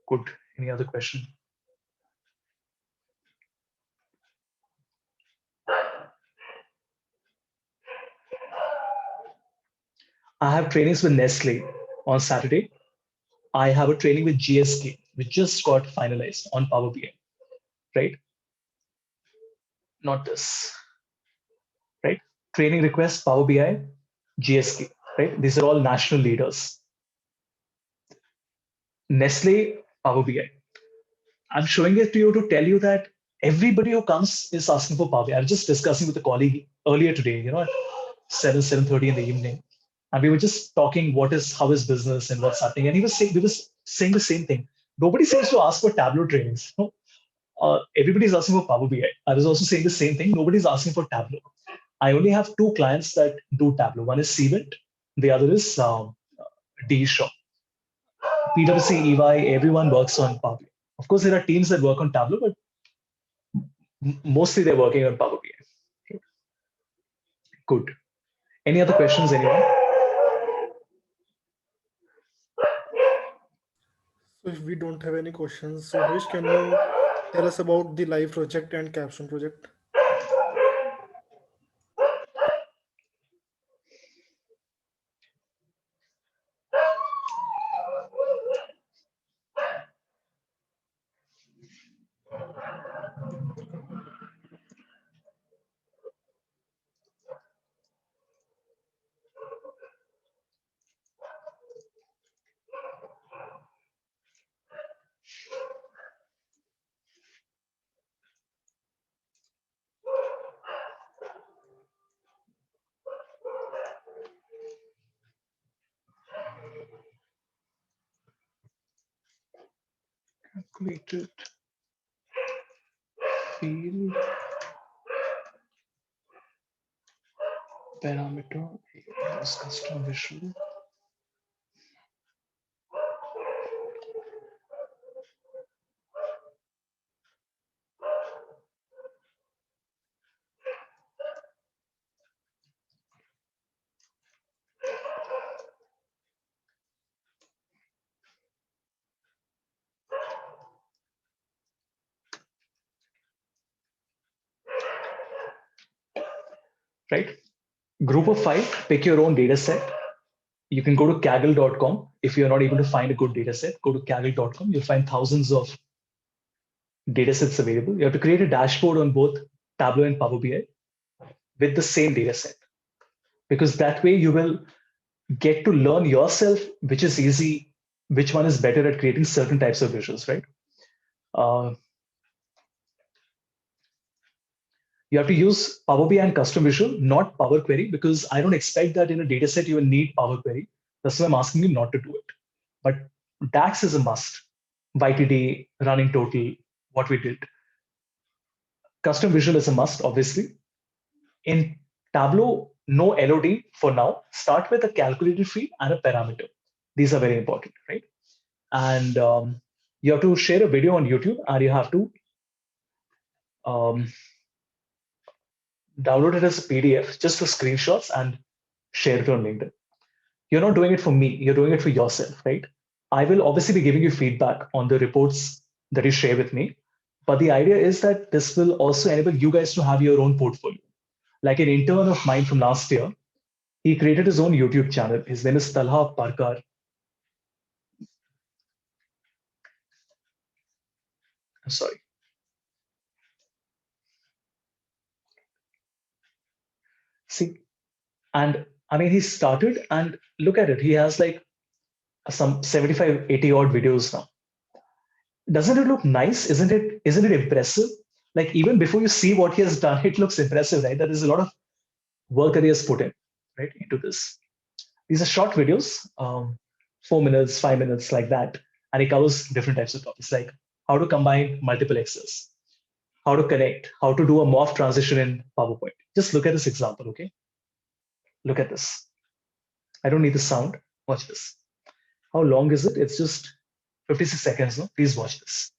Speaker 1: Good. Any other question? I have trainings with Nestle on Saturday. I have a training with GSK, which just got finalized on Power BI, right? Not this, right? Training request, Power BI, GSK, right? These are all national leaders. Nestle, Power BI. I'm showing it to you to tell you that everybody who comes is asking for Power BI. I was just discussing with a colleague earlier today, at 7:30 in the evening. And we were just talking how is business and what's happening. And we were saying the same thing. Nobody seems to ask for Tableau trainings. No? Everybody's asking for Power BI. I was also saying the same thing. Nobody's asking for Tableau. I only have two clients that do Tableau. One is Cvent, the other is D Shaw. PwC, EY, everyone works on Power BI. Of course, there are teams that work on Tableau, but mostly they're working on Power BI. Good. Any other questions, anyone?
Speaker 10: So if we don't have any questions, so Harish, can you tell us about the live project and capstone project?
Speaker 1: Created field parameter use custom visual. Right? Group of 5, pick your own data set. You can go to kaggle.com. If you're not able to find a good data set, go to kaggle.com. You'll find thousands of data sets available. You have to create a dashboard on both Tableau and Power BI with the same data set. Because that way you will get to learn yourself which is easy, which one is better at creating certain types of visuals, right? You have to use Power BI and custom visual, not Power Query, because I don't expect that in a data set you will need Power Query. That's why I'm asking you not to do it. But DAX is a must. YTD, running total, what we did. Custom visual is a must, obviously. In Tableau, no LOD for now. Start with a calculated field and a parameter. These are very important, right? And you have to share a video on YouTube, and you have to download it as a PDF, just the screenshots, and share it on LinkedIn. You're not doing it for me, you're doing it for yourself, right? I will obviously be giving you feedback on the reports that you share with me. But the idea is that this will also enable you guys to have your own portfolio. Like an intern of mine from last year, he created his own YouTube channel. His name is Talha Parkar. I'm sorry. See, and I mean, he started, and look at it. He has like some 75, 80 odd videos now. Doesn't it look nice? Isn't it impressive? Like even before you see what he has done, it looks impressive, right? There is a lot of work that he has put in, right, into this. These are short videos, 4 minutes, 5 minutes, like that. And he covers different types of topics, like how to combine multiple Excels, how to connect, how to do a morph transition in PowerPoint. Just look at this example, okay? Look at this. I don't need the sound. Watch this. How long is it? It's just 56 seconds. No? Please watch this.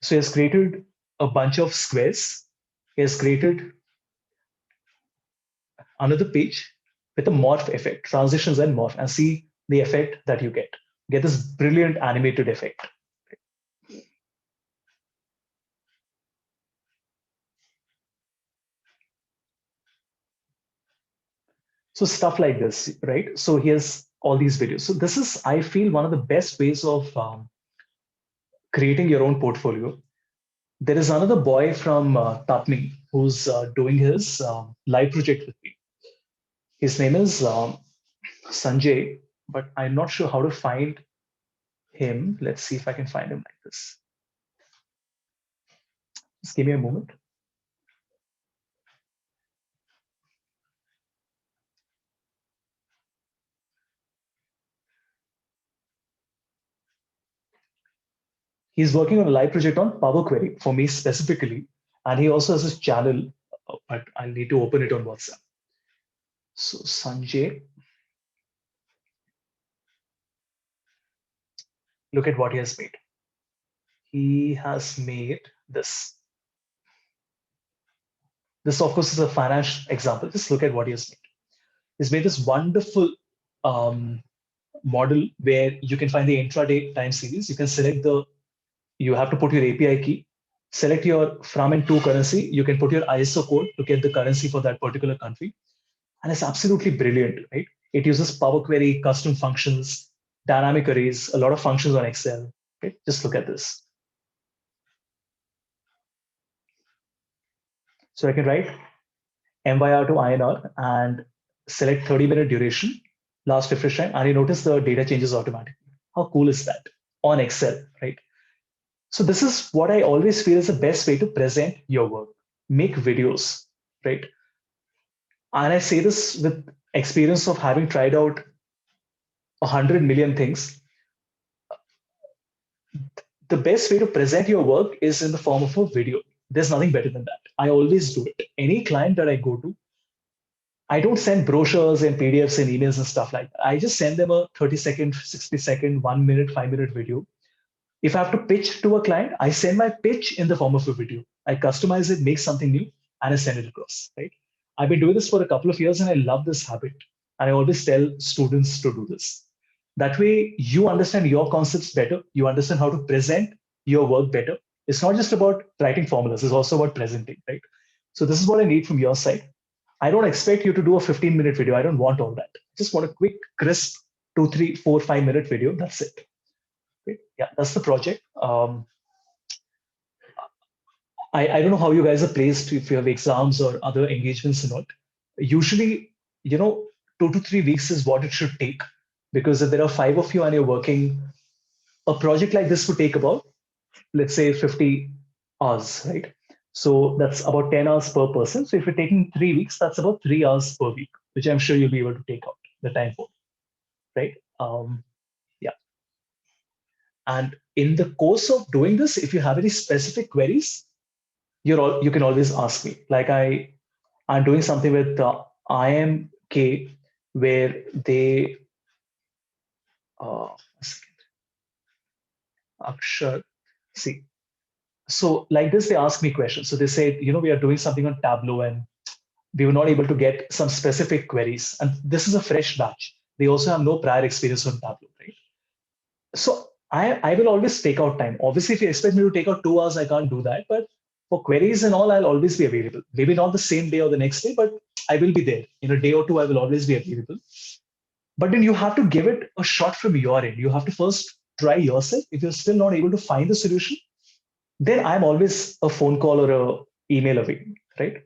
Speaker 1: So he has created a bunch of squares. He has created another page with a morph effect, transitions and morph, and see the effect that you get. Get this brilliant animated effect. So stuff like this, right? So here's all these videos. So this is, I feel, one of the best ways of creating your own portfolio. There is another boy from Tapni who's doing his live project with me. His name is Sanjay, but I'm not sure how to find him. Let's see if I can find him like this. Just give me a moment. He's working on a live project on Power Query for me specifically. And he also has his channel, but I'll need to open it on WhatsApp. So Sanjay, look at what he has made. He has made this. This, of course, is a finance example. Just look at what he has made. He's made this wonderful model where you can find the intraday time series. You can select you have to put your API key, select your from and to currency. You can put your ISO code to get the currency for that particular country. And it's absolutely brilliant, right? It uses Power Query, custom functions, dynamic arrays, a lot of functions on Excel. Okay, just look at this. So I can write MYR to INR and select 30-minute duration, last refresh time, and you notice the data changes automatically. How cool is that on Excel, right? So this is what I always feel is the best way to present your work. Make videos, right? And I say this with experience of having tried out 100 million things. The best way to present your work is in the form of a video. There's nothing better than that. I always do it. Any client that I go to, I don't send brochures and PDFs and emails and stuff like that. I just send them a 30-second, 60-second, 1 minute, 5 minute video. If I have to pitch to a client, I send my pitch in the form of a video. I customize it, make something new, and I send it across, right? I've been doing this for a couple of years and I love this habit. And I always tell students to do this. That way, you understand your concepts better. You understand how to present your work better. It's not just about writing formulas, it's also about presenting, right? So this is what I need from your side. I don't expect you to do a 15-minute video. I don't want all that. I just want a quick, crisp 2, 3, 4, 5 minute video. That's it. Okay. Yeah, that's the project. I don't know how you guys are placed if you have exams or other engagements or not. Usually, 2 to 3 weeks is what it should take, because if there are 5 of you and you're working, a project like this would take about, let's say, 50 hours, right? So that's about 10 hours per person. So if you're taking 3 weeks, that's about 3 hours per week, which I'm sure you'll be able to take out the time for, right? Yeah. And in the course of doing this, if you have any specific queries, you can always ask me. Like I'm doing something with IMK where they Akshar, see. So like this, they ask me questions. So they said, we are doing something on Tableau and we were not able to get some specific queries. And this is a fresh batch. They also have no prior experience on Tableau, right? So I will always take out time. Obviously, if you expect me to take out 2 hours, I can't do that. But for queries and all, I'll always be available. Maybe not the same day or the next day, but I will be there. In a day or two, I will always be available. But then you have to give it a shot from your end. You have to first try yourself. If you're still not able to find the solution, then I'm always a phone call or a email away, right?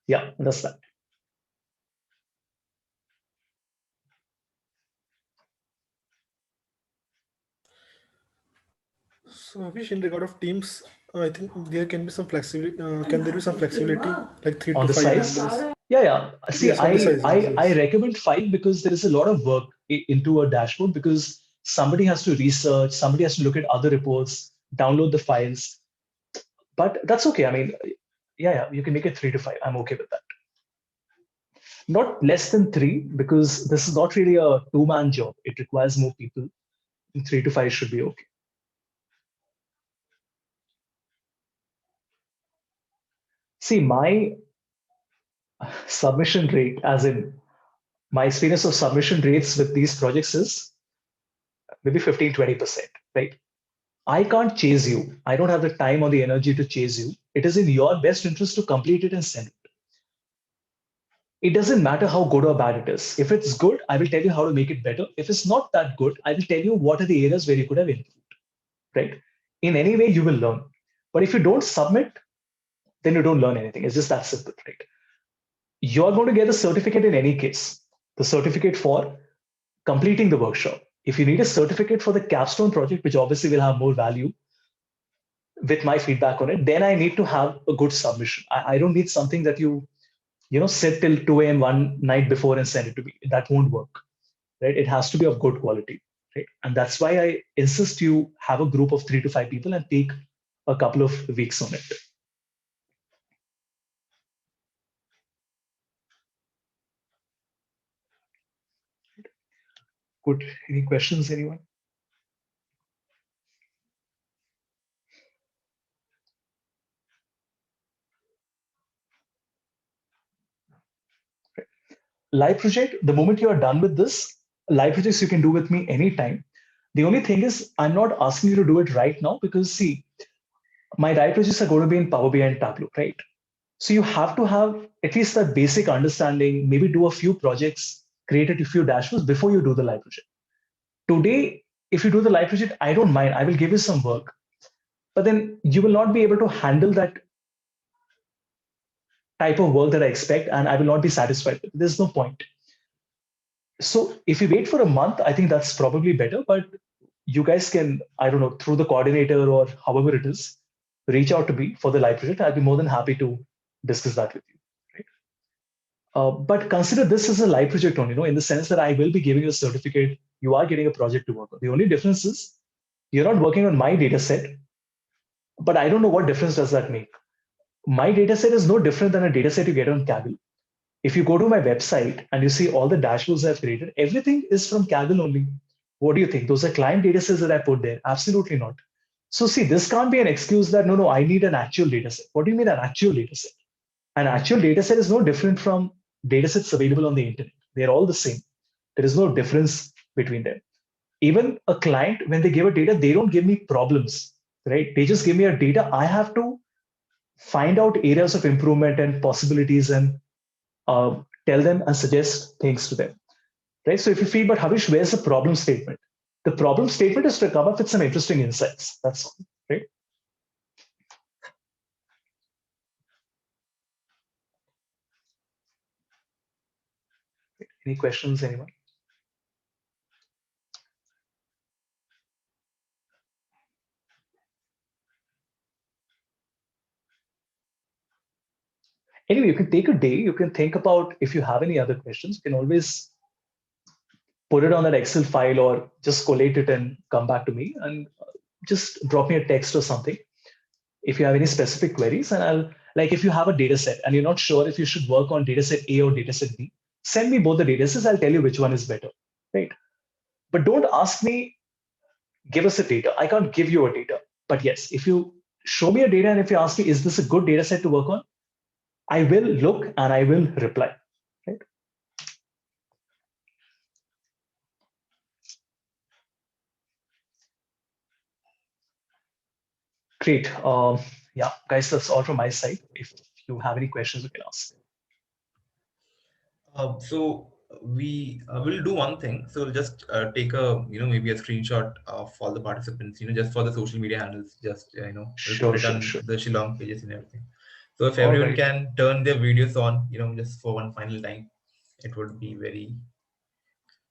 Speaker 1: Yeah, that's that.
Speaker 10: So Avish, in regard of teams, I think there can be some flexibility. Can there be some flexibility, like 3
Speaker 1: On
Speaker 10: to
Speaker 1: the
Speaker 10: 5
Speaker 1: size?
Speaker 10: members?
Speaker 1: Yeah. See,
Speaker 10: Yes, on the size.
Speaker 1: I recommend 5 because there is a lot of work into a dashboard, because somebody has to research, somebody has to look at other reports, download the files. But that's okay. I mean, yeah, you can make it 3 to 5. I'm okay with that. Not less than 3, because this is not really a 2-man job. It requires more people. 3 to 5 should be okay. See, my submission rate, as in my experience of submission rates with these projects is maybe 15-20%, right? I can't chase you. I don't have the time or the energy to chase you. It is in your best interest to complete it and send it. It doesn't matter how good or bad it is. If it's good, I will tell you how to make it better. If it's not that good, I will tell you what are the areas where you could have improved, right? In any way, you will learn. But if you don't submit, then you don't learn anything. It's just that simple, right? You're going to get a certificate in any case, the certificate for completing the workshop. If you need a certificate for the capstone project, which obviously will have more value with my feedback on it, then I need to have a good submission. I don't need something that you sit till 2 a.m. one night before and send it to me. That won't work, right? It has to be of good quality, right? And that's why I insist you have a group of 3 to 5 people and take a couple of weeks on it. Good. Any questions, anyone? Live project, the moment you are done with this, live projects you can do with me anytime. The only thing is, I'm not asking you to do it right now because, see, my live projects are going to be in Power BI and Tableau, right? So you have to have at least that basic understanding, maybe do a few projects, create a few dashboards before you do the live project. Today, if you do the live project, I don't mind. I will give you some work, but then you will not be able to handle that type of work that I expect, and I will not be satisfied. There's no point. So if you wait for a month, I think that's probably better. But you guys can, I don't know, through the coordinator or however it is, reach out to me for the live project. I'll be more than happy to discuss that with you. Right? But consider this as a live project only, in the sense that I will be giving you a certificate. You are getting a project to work on. The only difference is you're not working on my data set, but I don't know what difference does that make. My data set is no different than a data set you get on Kaggle. If you go to my website and you see all the dashboards I've created, everything is from Kaggle only. What do you think? Those are client data sets that I put there? Absolutely not. So see, this can't be an excuse that no, I need an actual data set. What do you mean an actual data set? An actual data set is no different from data sets available on the internet. They're all the same. There is no difference between them. Even a client, when they give a data, they don't give me problems, right? They just give me a data. I have to find out areas of improvement and possibilities and tell them and suggest things to them, right? So if you feel, but Havish, where's the problem statement? The problem statement is to come up with some interesting insights. That's all, right? Any questions, anyone? Anyway, you can take a day, you can think about if you have any other questions, you can always put it on that Excel file or just collate it and come back to me and just drop me a text or something if you have any specific queries. And I'll, like, if you have a data set and you're not sure if you should work on data set A or data set B, send me both the data sets. I'll tell you which one is better, right? But don't ask me, give us a data. I can't give you a data. But yes, if you show me a data and if you ask me, is this a good data set to work on? I will look and I will reply, right? Great. Yeah, guys, that's all from my side. If you have any questions, you can ask.
Speaker 9: So we will do one thing. So we'll just take a maybe a screenshot of all the participants, just for the social media handles. Just we'll put it on the Shillong pages and everything. So if everyone can turn their videos on, just for one final time, it would be very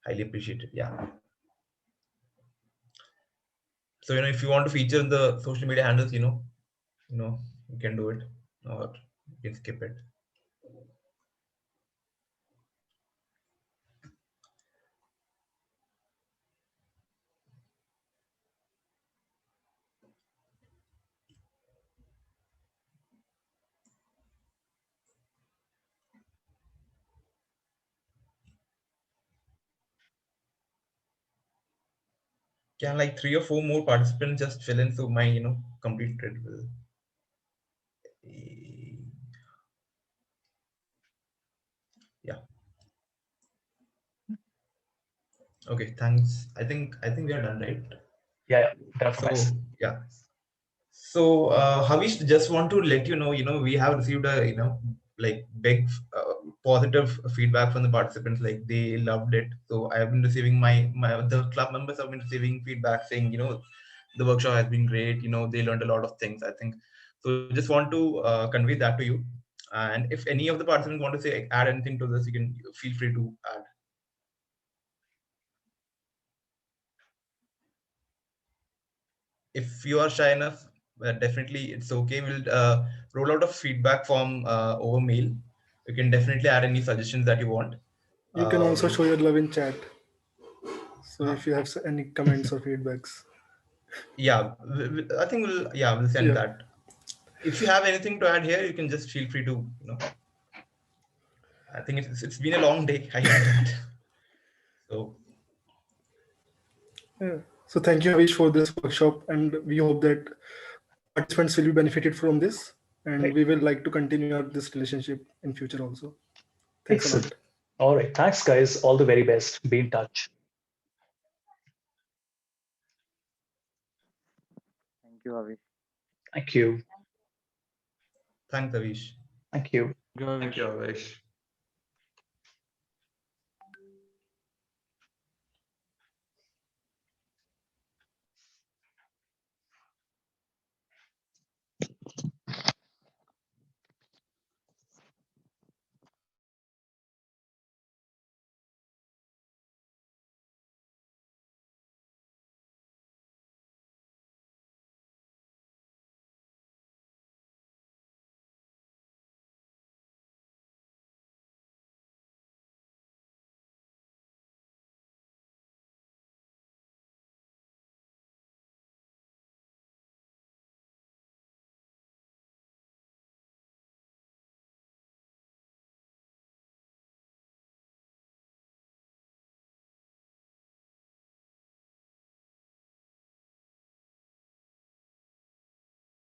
Speaker 9: highly appreciated. Yeah. So if you want to feature the social media handles, you can do it, or you can skip it. Can like 3 or 4 more participants just fill in so my complete thread will. Yeah. Okay, thanks. I think we are done, right?
Speaker 1: Yeah, done for
Speaker 9: so yeah. So Havish, just want to let you know, we have received a like big positive feedback from the participants. Like they loved it. So I have been receiving the club members have been receiving feedback saying the workshop has been great. They learned a lot of things, I think. So just want to convey that to you. And if any of the participants want to say add anything to this, you can feel free to add. If you are shy enough, definitely it's okay. We'll roll out a feedback form over mail. You can definitely add any suggestions that you want.
Speaker 10: You can also show your love in chat. So if you have any comments or feedbacks.
Speaker 9: Yeah, I think we'll send that. If you have anything to add here, you can just feel free to, I think it's been a long day. I know that. So.
Speaker 10: Yeah. So thank you, Havish, for this workshop, and we hope that participants will be benefited from this, and we will like to continue this relationship in future also. Thanks a lot.
Speaker 1: All right. Thanks, guys. All the very best. Be in touch.
Speaker 4: Thank you, Havish.
Speaker 1: Thank you.
Speaker 9: Thanks, Havish.
Speaker 1: Thank you.
Speaker 9: Thank you, Havish.